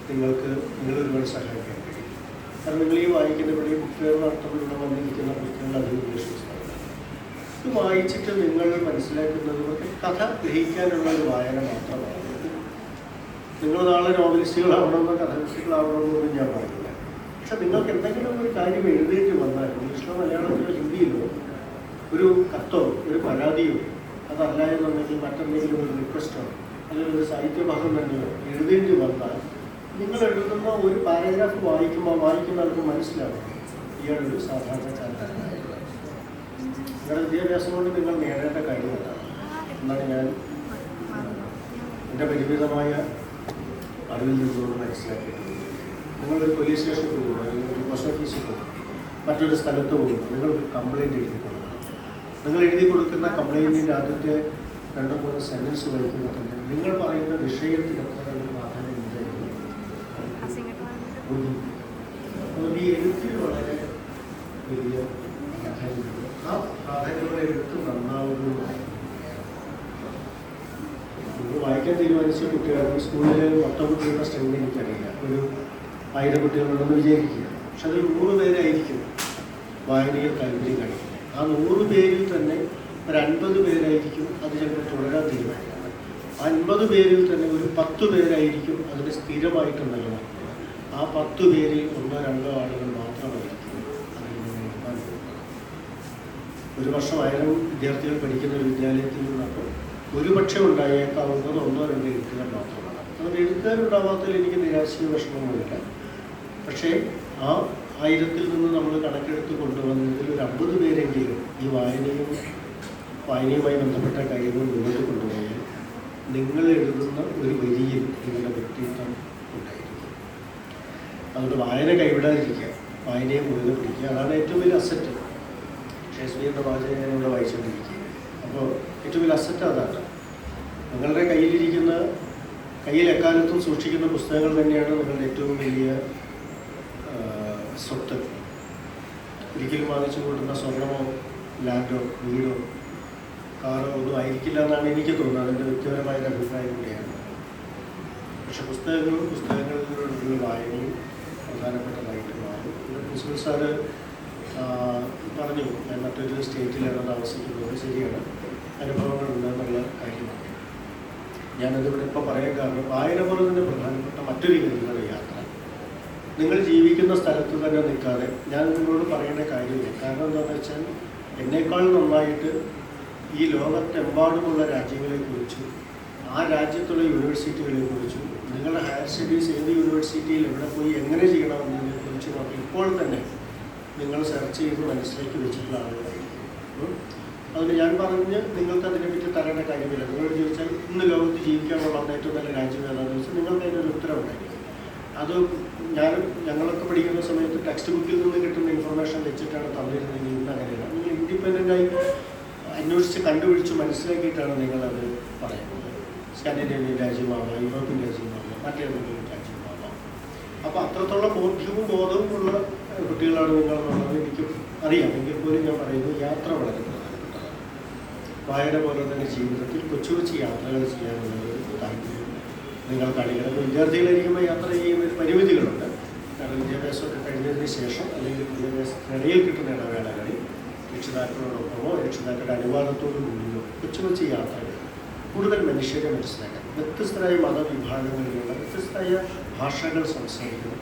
നിങ്ങൾ ഒരുപാട് സഹായിക്കാൻ കഴിയും. കാരണം നിങ്ങൾ ഈ വായിക്കുന്ന ഇവിടെ ബുക്ക് ഫെയർ നടത്തുമ്പോഴുള്ള വന്നിരിക്കുന്ന പുസ്തകങ്ങൾ അധികം ഇംഗ്ലീഷ് പുസ്തകങ്ങളാണ്. ഇത് വായിച്ചിട്ട് നിങ്ങൾ മനസ്സിലാക്കുന്നത് കഥ ഗ്രഹിക്കാനുള്ള ഒരു വായന മാത്രമാണ്. നിങ്ങൾ നാളെ നോവലിസ്റ്റുകളാവണമെന്നോ കഥാകൃത്തുകളാവണമെന്നൊന്നും ഞാൻ പറയുന്നില്ല. പക്ഷെ നിങ്ങൾക്ക് എന്തെങ്കിലും ഒരു കാര്യം എഴുതേണ്ടി വന്നാൽ ഇംഗ്ലീഷിലോ മലയാളത്തിലോ ഹിന്ദിയിലോ ഒരു കത്തോ ഒരു പരാതിയോ അതല്ല എന്നുണ്ടെങ്കിൽ മറ്റെന്തെങ്കിലും ഒരു റിക്വസ്റ്റോ അല്ലെങ്കിൽ ഒരു സാഹിത്യഭാഗം തന്നെയോ എഴുതേണ്ടി വന്നാൽ നിങ്ങൾ എഴുതുന്ന ഒരു പാരഗ്രാഫ് വായിക്കുന്ന ആൾക്ക് മനസ്സിലാവും ഇയാളൊരു സാധാരണക്കാരനായിട്ടുള്ളത്. നിങ്ങളുടെ വിദ്യാഭ്യാസം കൊണ്ട് നിങ്ങൾ നേടേണ്ട കാര്യമല്ല എന്നാണ് ഞാൻ എൻ്റെ പരിമിതമായ അറിവിൽ നിന്നുകൊണ്ട് മനസ്സിലാക്കിയിട്ടുള്ളത്. നിങ്ങളൊരു പോലീസ് സ്റ്റേഷനിൽ പോകുമ്പോൾ അല്ലെങ്കിൽ ഒരു പോസ്റ്റ് ഓഫീസിൽ പോകും, മറ്റൊരു സ്ഥലത്ത് പോകുമ്പോൾ നിങ്ങളൊരു കംപ്ലയിൻറ്റ് എഴുതി കൊടുക്കണം. നിങ്ങൾ എഴുതി കൊടുക്കുന്ന കംപ്ലയിൻറ്റിൻ്റെ ആദ്യത്തെ 2-3 സെൻറ്റൻസ് വായിക്കുമ്പോൾ തന്നെ നിങ്ങൾ പറയുന്ന വിഷയത്തിന് എത്ര പ്രാധാന്യം ഉണ്ടായിരുന്നു. അതുകൊണ്ട് ഈ എഴുത്തിൽ വളരെ വലിയ പ്രാധാന്യമുണ്ട്. ആ പ്രാധാന്യമുള്ള എഴുത്ത് നന്നാവുന്നതുമായി നിങ്ങൾ വായിക്കാൻ തീരുമാനിച്ച കുട്ടികൾ സ്കൂളിൽ മൊത്തം കുട്ടികളുടെ സ്ട്രെങ്ത് എനിക്കറിയില്ല, ഒരു 1000 കുട്ടികളുണ്ടെന്ന് വിചാരിക്കുക. പക്ഷെ അതിൽ 100 പേരായിരിക്കും വായനയിൽ താല്പര്യം കാണിക്കുന്നത്. ആ 100 പേരിൽ തന്നെ ഒരു 50 പേരായിരിക്കും അത് ചിലപ്പോൾ തുടരാൻ തീരുമാനിക്കുന്നത്. 50 പേരിൽ തന്നെ ഒരു 10 പേരായിരിക്കും അതിന് സ്ഥിരമായിട്ട് നിലനിർത്തുന്നത്. ആ 10 പേരിൽ 1-2 ആളുകൾ മാത്രമായിരിക്കും അതിൽ നിന്ന് എഴുതാൻ പോകുന്നത്. ഒരു വർഷം 1000 വിദ്യാർത്ഥികൾ പഠിക്കുന്ന ഒരു വിദ്യാലയത്തിൽ നിന്നപ്പോൾ ഒരുപക്ഷെ ഉണ്ടായേക്കാവുന്നത് 1-2 എഴുത്തുകാർ മാത്രമാണ്. അതുകൊണ്ട് എഴുത്തുകാരുണ്ടാവാത്തതിൽ എനിക്ക് നിരാശയോ വിഷമവുമില്ല. പക്ഷേ ആ 1000-ൽ നിന്ന് നമ്മൾ കണക്കെടുത്ത് കൊണ്ടുവന്നതിൽ ഒരു 50 പേരെങ്കിലും ഈ വായനയുമായി ബന്ധപ്പെട്ട കാര്യങ്ങൾ മുന്നോട്ട് കൊണ്ടുപോയാൽ നിങ്ങൾ എഴുതുന്ന ഒരു വരിയിൽ നിങ്ങളുടെ വ്യക്തിത്വം ഉണ്ടായിരിക്കും. അതുകൊണ്ട് വായന കൈവിടാതിരിക്കുക, വായനയെ മുഴുവൻ പിടിക്കുക. അതാണ് ഏറ്റവും വലിയ അസറ്റ്. ഷേക്സ്പിയറിൻ്റെ വാചകം ഞാനിവിടെ വായിച്ചുകൊണ്ടിരിക്കുക. അപ്പോൾ ഏറ്റവും വലിയ അസറ്റ് അതാണ്. നിങ്ങളുടെ കയ്യിൽ എക്കാലത്തും സൂക്ഷിക്കുന്ന പുസ്തകങ്ങൾ തന്നെയാണ് നിങ്ങളുടെ ഏറ്റവും വലിയ സ്വത്ത്. ഒരിക്കലും വാങ്ങിച്ചു കൊടുക്കുന്ന സ്വർണമോ ലാൻഡോ വീടോ കാറോ ഒന്നും ആയിരിക്കില്ല എന്നാണ് എനിക്ക് തോന്നുന്നത്. അതിൻ്റെ വ്യക്തിപരമായ ഒരു അഭിപ്രായം കൂടിയാണ്. പക്ഷെ പുസ്തകങ്ങളിലുള്ള വായനയും പ്രധാനപ്പെട്ടതായിട്ട് മാറും. പ്രിൻസിപ്പൽ സാറ് പറഞ്ഞു, ഞാൻ മറ്റൊരു സ്റ്റേറ്റിലാണ് താമസിക്കുന്നത്. ശരിയാണ്, അനുഭവങ്ങളുണ്ടെന്നുള്ള കാര്യമാണ്. ഞാനതിവിടെ ഇപ്പോൾ പറയാൻ കാരണം വായന പോലെ തന്നെ പ്രധാനപ്പെട്ട മറ്റൊരു കാര്യമാണ് യാത്ര. നിങ്ങൾ ജീവിക്കുന്ന സ്ഥലത്ത് തന്നെ നിൽക്കാതെ ഞാൻ നിങ്ങളോട് പറയേണ്ട കാര്യമില്ല. കാരണം എന്താണെന്ന് വെച്ചാൽ എന്നേക്കാൾ നന്നായിട്ട് ഈ ലോകത്തെമ്പാടുമുള്ള രാജ്യങ്ങളെക്കുറിച്ചും ആ രാജ്യത്തുള്ള യൂണിവേഴ്സിറ്റികളെക്കുറിച്ചും നിങ്ങളുടെ ഹയർ സ്റ്റഡീസ് ഏത് യൂണിവേഴ്സിറ്റിയിൽ എവിടെ പോയി എങ്ങനെ ചെയ്യണമെന്നതിനെക്കുറിച്ചും ഒക്കെ ഇപ്പോൾ തന്നെ നിങ്ങൾ സെർച്ച് ചെയ്ത് മനസ്സിലാക്കി വെച്ചിട്ടുള്ള ആളുകളായിരിക്കും. അതുകൊണ്ട് ഞാൻ പറഞ്ഞ് നിങ്ങൾക്ക് അതിനെപ്പറ്റി തരേണ്ട കാര്യമില്ല. നിങ്ങളോട് ചോദിച്ചാൽ ഇന്ന് ലോകത്ത് ജീവിക്കാൻ കൊള്ളുന്ന ഏറ്റവും നല്ല രാജ്യം ഏതാണെന്ന് വെച്ചാൽ നിങ്ങൾക്ക് അതിനൊരു ഉത്തരവുണ്ടായിരിക്കും. അത് ഞങ്ങളൊക്കെ പഠിക്കുന്ന സമയത്ത് ടെക്സ്റ്റ് ബുക്കിൽ നിന്ന് കിട്ടുന്ന ഇൻഫർമേഷൻ വെച്ചിട്ടാണ് തന്നിരുന്നെങ്കിൽ ഇന്ന് അങ്ങനെയാണ്. നിങ്ങൾ ഇൻഡിപെൻഡൻ്റായി അന്വേഷിച്ച് കണ്ടുപിടിച്ച് മനസ്സിലാക്കിയിട്ടാണ് നിങ്ങളത് പറയുന്നത്. സ്കാൻഡിനേവിയൻ രാജ്യമാണോ യൂറോപ്യൻ രാജ്യമാണോ മറ്റേതെങ്കിലും രാജ്യമാകാം. അപ്പോൾ അത്രത്തോളം ബോധ്യവും ബോധവും ഉള്ള കുട്ടികളാണ് നിങ്ങളെന്നുള്ളത് എനിക്ക് അറിയാം. എങ്കിൽ പോലും ഞാൻ പറയുന്നത് യാത്ര വളരെ പ്രധാനപ്പെട്ടതാണ്. വായന പോലെ തന്നെ ജീവിതത്തിൽ കൊച്ചു കൊച്ചു യാത്രകൾ ചെയ്യാനുള്ള ഒരു താല്പര്യം നിങ്ങൾ കാണിക്കണം. അപ്പോൾ വിദ്യാർത്ഥികളായിരിക്കുമ്പോൾ യാത്ര ചെയ്യുന്ന പരിമിതികളുണ്ട്. കാരണം വിദ്യാഭ്യാസമൊക്കെ കഴിഞ്ഞതിന് ശേഷം അല്ലെങ്കിൽ വിദ്യാഭ്യാസത്തിനിടയിൽ കിട്ടുന്ന ഇടവേളകളിൽ രക്ഷിതാക്കളോടൊപ്പമോ രക്ഷിതാക്കളുടെ അനുവാദത്തോടു കൂടിയോ കൊച്ചു കൊച്ചു യാത്രകൾ കൂടുതൽ മനുഷ്യരെ മനസ്സിലാക്കാൻ, വ്യത്യസ്തരായ മതവിഭാഗങ്ങളിലുള്ള വ്യത്യസ്തമായ ഭാഷകൾ സംസാരിക്കുന്ന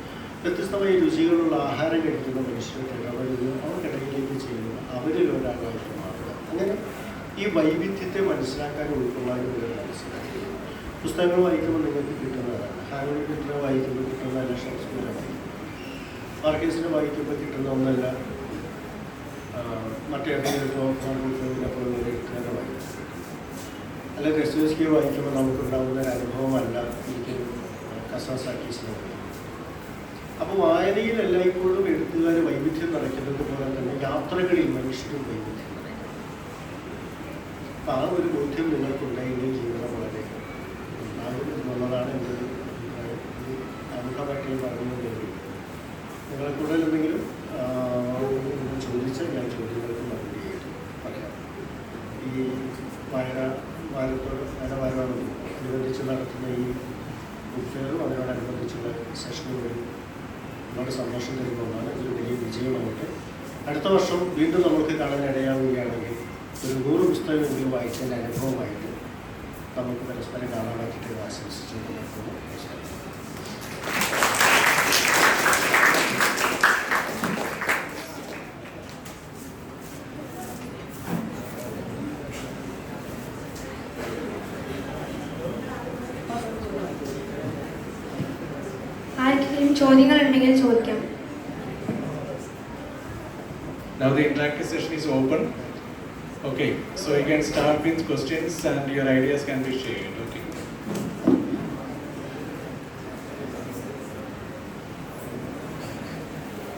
വ്യത്യസ്തമായ രുചികളുള്ള ആഹാരം കഴിക്കുന്ന മനുഷ്യർക്ക് ഇടപെടുകയും അവർക്കിടയിലേക്ക് ചെയ്യുക, അവരിൽ ഒരാളായിട്ട് മാറുക. അങ്ങനെ ഈ വൈവിധ്യത്തെ മനസ്സിലാക്കാനും ഉൾക്കൊള്ളാനും ഇവരെ മനസ്സിലാക്കുക. പുസ്തകങ്ങൾ വായിക്കുമ്പോൾ നിങ്ങൾക്ക് കിട്ടുന്നതാണ്. ഹാരോൾഡ് പിറ്ററെ വായിക്കുമ്പോൾ കിട്ടുന്നതല്ല ഷേക്സ്പിയറെ വായിക്കും. മാർക്കേസിനെ വായിക്കുമ്പോൾ കിട്ടുന്ന ഒന്നല്ല മറ്റേതെങ്കിലും എഴുത്തുകാരെ വായിക്കും. അല്ല ദസ്തോവ്സ്കിയെ വായിക്കുമ്പോൾ നമുക്കുണ്ടാകുന്ന ഒരു അനുഭവമല്ല ഒരിക്കലും കസാസാക്കീസിനെ വായിക്കും. അപ്പോൾ വായനയിൽ എല്ലായ്പ്പോഴും എഴുത്തുകാർ വൈവിധ്യം നിറയ്ക്കുന്നത് പോലെ തന്നെ യാത്രകളിൽ മനുഷ്യരും വൈവിധ്യം നിറയ്ക്കും. അപ്പോൾ ആ ഒരു ബോധ്യം നിങ്ങൾക്കുണ്ടെങ്കിൽ ജീവിതം വളരെ ഉണ്ടാകും എന്നുള്ളതാണ് എൻ്റെ ഒരു അഭിപ്രായം. ഈ ആമുഖമായിട്ട് പറഞ്ഞതേ നിങ്ങളെ കൂടുതൽ എന്തെങ്കിലും ചോദിച്ചാൽ ഞാൻ ചോദ്യങ്ങൾക്ക് മറുപടി ചെയ്തിട്ട് പറയാം. ഈ വാരത്തോടനുബന്ധിച്ച് നടത്തുന്ന ഈ ബുക്ക് ഫെയറും അതിനോടനുബന്ധിച്ചുള്ള സെഷനുകളും ഒരുപാട് സന്തോഷം തരുന്നതാണ്. ഇതൊരു വലിയ വിജയമായിട്ട് അടുത്ത വർഷം വീണ്ടും നമുക്ക് കാണാൻ ഇടയാവുകയാണെങ്കിൽ ഒരു 100 പുസ്തകമെങ്കിലും വായിച്ചതിൻ്റെ അനുഭവമായിട്ട് നമുക്ക് പരസ്പരം കാണാൻ പറ്റിയിട്ട് ആശംസിച്ചു നടക്കുന്നു. ആർക്കെങ്കിലും ചോദ്യങ്ങളുണ്ടെങ്കിൽ ചോദിക്കാം. Now the interactive session is open. Okay, so you can start with questions and your ideas can be shared. Okay.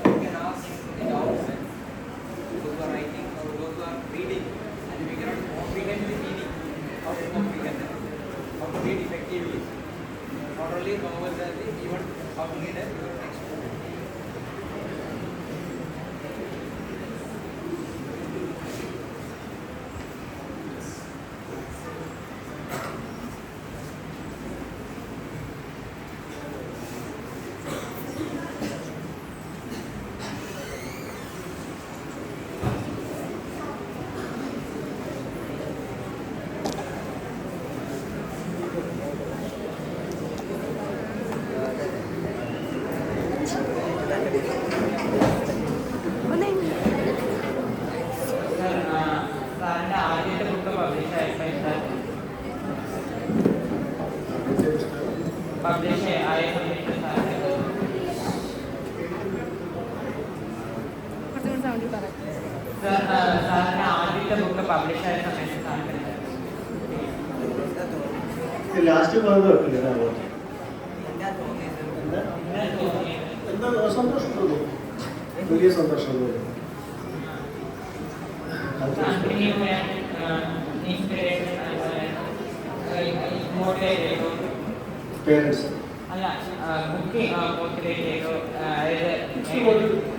You can ask the doubts and those who are writing or those who are reading, and we cannot comprehend the meaning. How to comprehend it? How to read effectively? Not only novels, even how to read a text. Last ഭാഗം വെക്കില്ല. എന്താ സന്തോഷം തോന്നി? വലിയ സന്തോഷം തോന്നി. Parents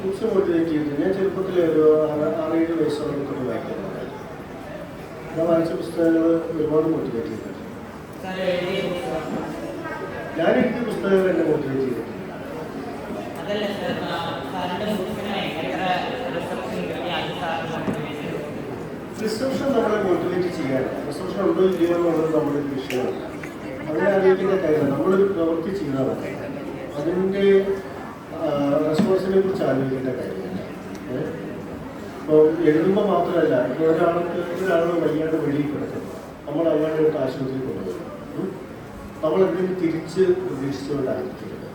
books motivate ചെയ്തു. ഞാൻ ചെറുപ്പത്തിൽ ഒരു 6-7 വയസ്സോളം വായിക്കാറുണ്ടായിരുന്നു. ഞാൻ വായിച്ച പുസ്തകങ്ങൾ ഒരുപാട് മോട്ടിവേറ്റ് ചെയ്തിട്ടുണ്ട്. ഞാൻ എഴുതിയ പുസ്തകങ്ങൾ എന്നെ മോട്ടിവേറ്റ് ചെയ്തിട്ടുണ്ട്. റിസപ്ഷൻ നമ്മളെ മോട്ടിവേറ്റ് ചെയ്യാൻ റിസപ്ഷൻ ഉണ്ടോ ഇല്ലയോ എന്നുള്ളത് നമ്മുടെ ഒരു വിഷയമാണ്. അതിനെ അറിയിക്കുന്ന കാര്യം നമ്മളൊരു പ്രവൃത്തി ചെയ്താൽ മതി. അതിൻ്റെ റെസ്പോൺസിനെ കുറിച്ച് ആലോചിക്കേണ്ട കാര്യമില്ല. ഇപ്പോൾ എഴുതുമ്പോൾ മാത്രമല്ല, ഇപ്പോൾ ഒരാൾ വയ്യാണ്ട് വെളിയിൽ കിടക്കുന്നു, നമ്മൾ അയാളെടുത്ത് ആശുപത്രിയിൽ കൊണ്ടുപോകും. നമ്മളെന്തെങ്കിലും തിരിച്ച് പ്രതീക്ഷിച്ചുകൊണ്ടായിരിക്കരുത്.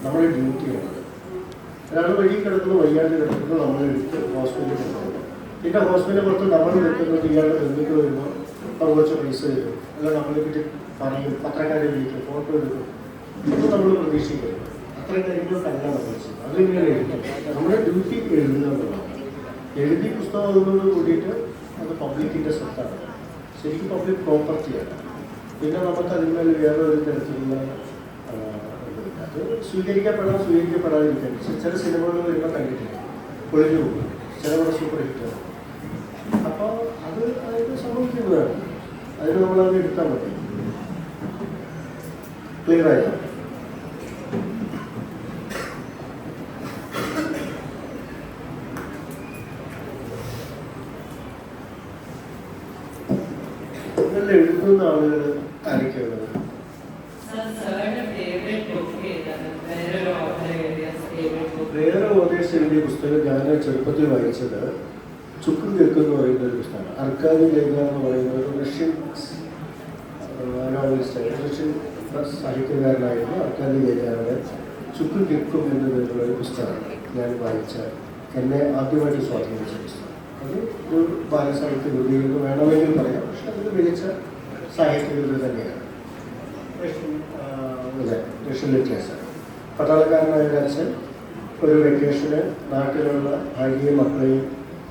നമ്മുടെ ഡ്യൂട്ടിയാണത്. ഒരാൾ വഴിയിൽ കിടക്കുന്നു, വയ്യാണ്ട് കിടക്കുന്നു, നമ്മളെടുത്ത് ഹോസ്പിറ്റലിൽ കൊണ്ടുപോകും. പിന്നെ ഹോസ്പിറ്റലിൽ പുറത്ത് നമ്മൾ വെക്കുന്നത് ഇയാളുടെ ബന്ധുക്കൾ വരുമ്പോൾ നമ്മൾ കുറച്ച് പൈസ തരും, അല്ല നമ്മളെ പറ്റി പറയും, പത്രക്കാരെ വിളിക്കും, ഫോട്ടോ എടുക്കും. ഇതൊന്നും നമ്മൾ പ്രതീക്ഷിക്കരുത്. അത്രയും കാര്യങ്ങളൊക്കെ നമ്മൾ ചെയ്യും. അതിങ്ങനെ എഴുതും. നമ്മുടെ ഡ്യൂട്ടി എഴുതുക എന്നുള്ളതാണ്. എഴുതി പുസ്തകം അതുകൊണ്ട് കൂടിയിട്ട് അത് പബ്ലിക്കിൻ്റെ സ്വത്താണ്. ശരിക്കും പബ്ലിക് പ്രോപ്പർട്ടിയാണ്. പിന്നെ നമുക്ക് അതിന്മേൽ വേറെ ഒരു തരത്തിലുള്ള അത് സ്വീകരിക്കപ്പെടാതിരിക്കാൻ. ചില സിനിമകൾ വരുമ്പോൾ കണ്ടിട്ടില്ല, പൊളിഞ്ഞു പോകും, ചില പടം സൂപ്പർ ഹിറ്റാണ്. അപ്പോൾ അത് സംഭവിക്കുന്നതാണ്. അതിന് നമ്മളത് എടുത്താൽ മതി. ക്ലിയർ ആയോ? നിങ്ങളുടെ എഴുതുന്ന ആളുകൾ ആരൊക്കെയുള്ളത്? വേറെ ഓതേഴ്സ് എഴുതിയ പുസ്തകം ഞാൻ ചെറുപ്പത്തിൽ വായിച്ചത് ചുക്കും കേൾക്കും എന്ന് പറയുന്ന ഒരു പുസ്തകമാണ്. അർക്കാദി ഗൈഗാർ എന്ന് പറയുന്ന ഒരു റഷ്യൻ നോവലിസ്റ്റ്, റഷ്യൻ സാഹിത്യകാരനായിരുന്നു അർക്കാദി ഗൈഗാറുടെ ചുക്കും കേൾക്കും എന്ന പേരുള്ള ഒരു പുസ്തകമാണ് ഞാൻ വായിച്ച, എന്നെ ആദ്യമായിട്ട് സ്വാധീനിച്ച പുസ്തകം. അത് ഒരു ബാലസാഹിത്യ കൃതിയെന്ന് വേണമെങ്കിൽ പറയാം, പക്ഷെ അതൊരു മികച്ച സാഹിത്യ കൃതി തന്നെയാണ്. Russian literature. പട്ടാളക്കാരനായ അച്ഛൻ ഒരു വെക്കേഷന് നാട്ടിലുള്ള ഭാര്യയും മക്കളെയും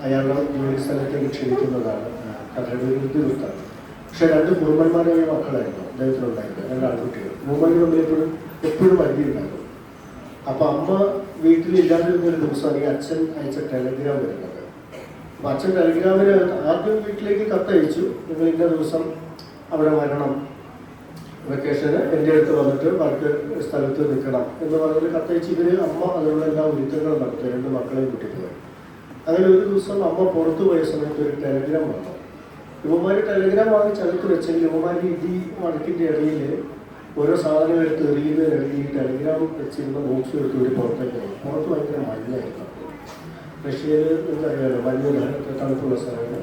അയാളുടെ ജോലി സ്ഥലത്തേക്ക് ക്ഷണിക്കുന്നതാണ് കഥയുടെ ഒരു വൃത്താണ്. പക്ഷെ 2 കുറുമ്പന്മാരായ മക്കളായിരുന്നു അദ്ദേഹത്തിനുണ്ടായിരുന്നത്, 2 ആൺകുട്ടികൾ. മൂമ്മന് തമ്മിൽ എപ്പോഴും അടിയുണ്ടാകും. അപ്പോൾ അമ്മ വീട്ടിലില്ലാതിരുന്നൊരു ദിവസമാണ് ഈ അച്ഛൻ അയച്ച ടെലഗ്രാം വരുന്നത്. അപ്പോൾ അച്ഛൻ ടെലഗ്രാമിന് ആദ്യം വീട്ടിലേക്ക് കത്തയച്ചു, നിങ്ങൾ ഇന്ന ദിവസം അവിടെ വരണം, വെക്കേഷന് എൻ്റെ അടുത്ത് വന്നിട്ട് വർക്ക് സ്ഥലത്ത് നിൽക്കണം എന്ന് പറഞ്ഞിട്ട് കത്തയച്ച് അമ്മ അതിനുള്ള എല്ലാ ഒരുക്കങ്ങളും നടത്തി 2 മക്കളെയും കൂട്ടിപ്പോയി. അങ്ങനെ ഒരു ദിവസം അമ്മ പുറത്തു പോയ സമയത്ത് ഒരു ടെലഗ്രാം വന്നു. യുവമാർ ടെലഗ്രാം വാങ്ങിച്ച് അടുത്ത് വെച്ചെങ്കിൽ യുവമാർ ഇടി വടക്കിൻ്റെ ഇടയിൽ ഓരോ സാധനം എടുത്ത് എറിയുന്നതിനിടയിൽ ഈ ടെലഗ്രാം വെച്ചിരുന്ന ബോക്സ് എടുത്ത് ഒരു പുറത്തേക്ക് പോയി. പുറത്ത് ഭയങ്കര മഞ്ഞായിരുന്നു. റഷ്യയിൽ എനിക്കറിയാമല്ലോ, മഞ്ഞ് തണുപ്പുള്ള സ്ഥലങ്ങൾ,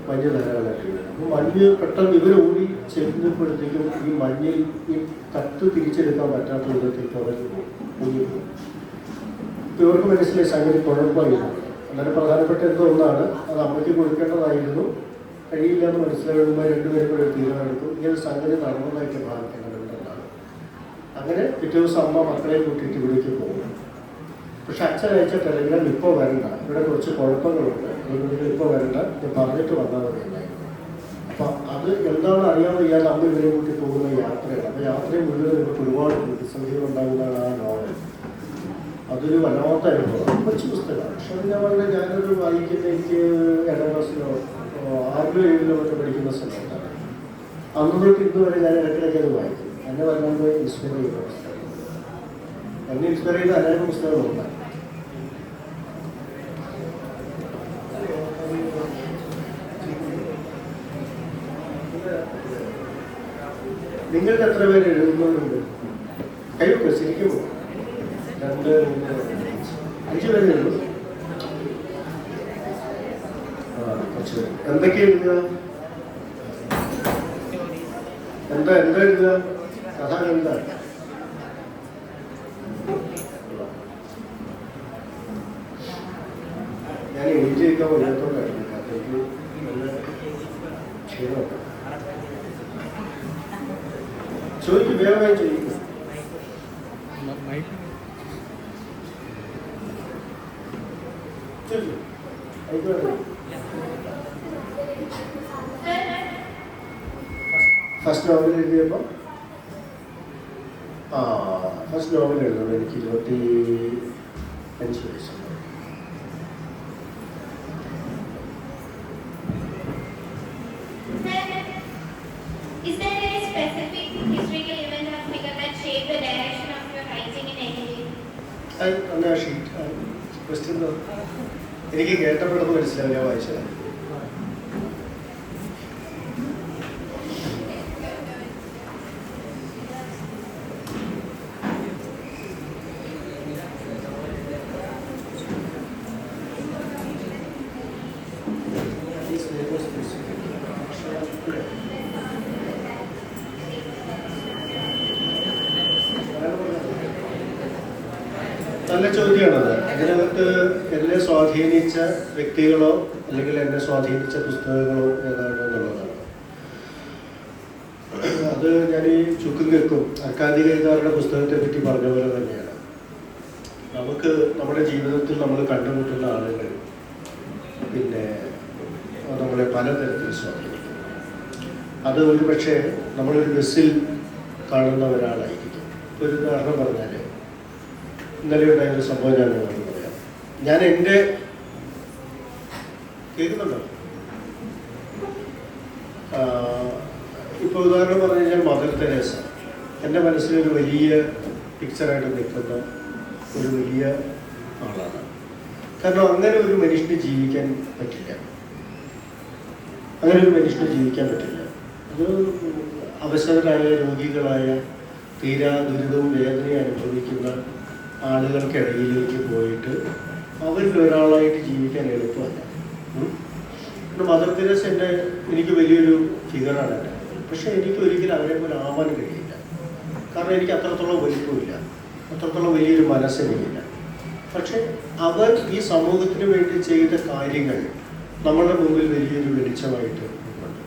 മഞ്ഞ് ധാരാളമായിട്ട് വരും. അപ്പോൾ മഞ്ഞ് പെട്ടെന്ന് ഇവർ ഓടി ചെല്ലുമ്പോഴത്തേക്കും ഈ മഞ്ഞിൽ ഈ കത്ത് തിരിച്ചെടുക്കാൻ പറ്റാത്ത വിധത്തേക്ക് അവർ പോകും. ഇവർക്ക് മനസ്സിലായി സംഗതി കുഴപ്പമായിരുന്നു. അങ്ങനെ പ്രധാനപ്പെട്ട എന്തോ ഒന്നാണ്, അത് അമ്മയ്ക്ക് കൊടുക്കേണ്ടതായിരുന്നു, കഴിയില്ല എന്ന് മനസ്സിലാകുമ്പോൾ 2 പേരും കൂടെ തീരുമാനമെടുക്കും, ഇങ്ങനെ സംഗതി നടന്നതായിട്ട് ഭാവിക്കേണ്ടതുണ്ടെന്നാണ്. അങ്ങനെ പിറ്റേ ദിവസം അമ്മ മക്കളെ കൂട്ടിയിട്ട് ഇവിടേക്ക് പോകും. പക്ഷെ അച്ഛൻ അയച്ച ടെലഗ്രാം ഇപ്പോൾ വരണ്ട, ഇവിടെ കുറച്ച് കുഴപ്പങ്ങളുണ്ട്, അതുകൊണ്ട് ഇപ്പോൾ വരണ്ട, ഇത് പറഞ്ഞിട്ട് വന്നാൽ മതി എന്നായിരുന്നു. അപ്പം അത് എന്താണ് അറിയാൻ വയ്യാതെ അമ്മ ഇവരെ കൂട്ടി പോകുന്ന യാത്രയാണ്. അപ്പോൾ യാത്രയും മുഴുവൻ ഇവർക്ക് ഒരുപാട് പ്രതിസന്ധികളുണ്ടാകുന്നതാണ് ആ നോവൽ. അതൊരു വല്ലാത്ത അനുഭവം. കൊച്ചു പുസ്തകമാണ്, പക്ഷെ അത് ഞാൻ പറഞ്ഞ ഞാനത് വായിക്കുന്ന എനിക്ക് 7ാം ക്ലാസ്സിലോ 6ലോ 7ലോ ഒക്കെ പഠിക്കുന്ന സമയത്താണ്. അന്ന് തൊട്ട് ഇന്ന് വരെ ഞാൻ ഇടയ്ക്കിടയ്ക്ക് അത് വായിക്കും. എന്നെ വല്ലാണ്ട് ഇൻസ്പയർ ചെയ്യുന്ന പുസ്തകം, എന്നെ ഇൻസ്പയർ ചെയ്ത അനേകം പുസ്തകങ്ങളുണ്ട്. നിങ്ങൾക്ക് എത്ര പേര് എഴുതുന്നവരുണ്ട്? കഴിവൊക്കെ ശരിക്കും 2, 3, 5 പേര് എഴുതുന്നു. കുറച്ച് പേര്. എന്തൊക്കെ എഴുതുക? എന്താ എഴുതുക? കഥ എന്താ? ഞാൻ എഴുതി വയ്ക്കാൻ വയ്യാത്തോണ്ടായിരുന്നു, കഥയ്ക്ക് നല്ല ക്ഷീണമുണ്ട്. ചോദിക്കും, വേഗമായി ചോദിക്കും. ഫസ്റ്റ് നോവൽ എഴുതിയപ്പോൾ ഫസ്റ്റ് നോവൽ എഴുതുന്നത് എനിക്ക് 25 വയസ്സുണ്ട്. Is there any specific historical event or figure that shaped the direction of your writing in any way? Question എനിക്ക് കേട്ടപ്പെടുന്നത് മനസ്സിലാവില്ല, വായിച്ചത്. നല്ല ചോദ്യമാണത്. ഇതിനകത്ത് എന്നെ സ്വാധീനിച്ച വ്യക്തികളോ അല്ലെങ്കിൽ എന്നെ സ്വാധീനിച്ച പുസ്തകങ്ങളോ ഏതാണോ എന്നുള്ളതാണ്. അത് ഞാൻ ഈ ചുക്കും കേൾക്കും അർക്കാദി ഗൈഗാറുടെ പുസ്തകത്തെ പറ്റി പറഞ്ഞ പോലെ തന്നെയാണ്. നമുക്ക് നമ്മുടെ ജീവിതത്തിൽ നമ്മൾ കണ്ടുമുട്ടുന്ന ആളുകൾ പിന്നെ നമ്മളെ പലതരത്തിൽ സ്വാധീനിക്കും. അത് ഒരു പക്ഷേ നമ്മളൊരു ബസ്സിൽ കാണുന്ന ഒരാളായിരിക്കും. ഒരു ഉദാഹരണം പറഞ്ഞാൽ ഇന്നലെ ഉണ്ടായ ഒരു സംഭവം ഞാൻ നിങ്ങളോട് പറയാം. ഞാൻ എൻ്റെ കേൾക്കുന്നുണ്ടോ? ഇപ്പോൾ ഉദാഹരണം പറഞ്ഞു കഴിഞ്ഞാൽ മദർ തെരേസ എൻ്റെ മനസ്സിലൊരു വലിയ പിക്ചറായിട്ട് നിൽക്കുന്ന ഒരു വലിയ ആളാണ്. കാരണം അങ്ങനെ ഒരു മനുഷ്യന് ജീവിക്കാൻ പറ്റില്ല. അങ്ങനെ ഒരു മനുഷ്യന് ജീവിക്കാൻ പറ്റില്ല. അത് അവശരായ രോഗികളായ തീരാ ദുരിതവും വേദനയും അനുഭവിക്കുന്ന ആളുകൾക്കിടയിലേക്ക് പോയിട്ട് അവർക്ക് ഒരാളായിട്ട് ജീവിക്കാൻ എളുപ്പമല്ല. മദർ തെരേസ എനിക്ക് വലിയൊരു ഫിഗറാണ്. പക്ഷെ എനിക്ക് ഒരിക്കലും അവരെ പോലെ ആവാൻ കഴിയില്ല. കാരണം എനിക്ക് അത്രത്തോളം വലിപ്പമില്ല, അത്രത്തോളം വലിയൊരു മനസ്സെനിക്കില്ല. പക്ഷെ അവർ ഈ സമൂഹത്തിന് വേണ്ടി ചെയ്ത കാര്യങ്ങൾ നമ്മുടെ മുമ്പിൽ വലിയൊരു വെളിച്ചമായിട്ട് ഉണ്ട്.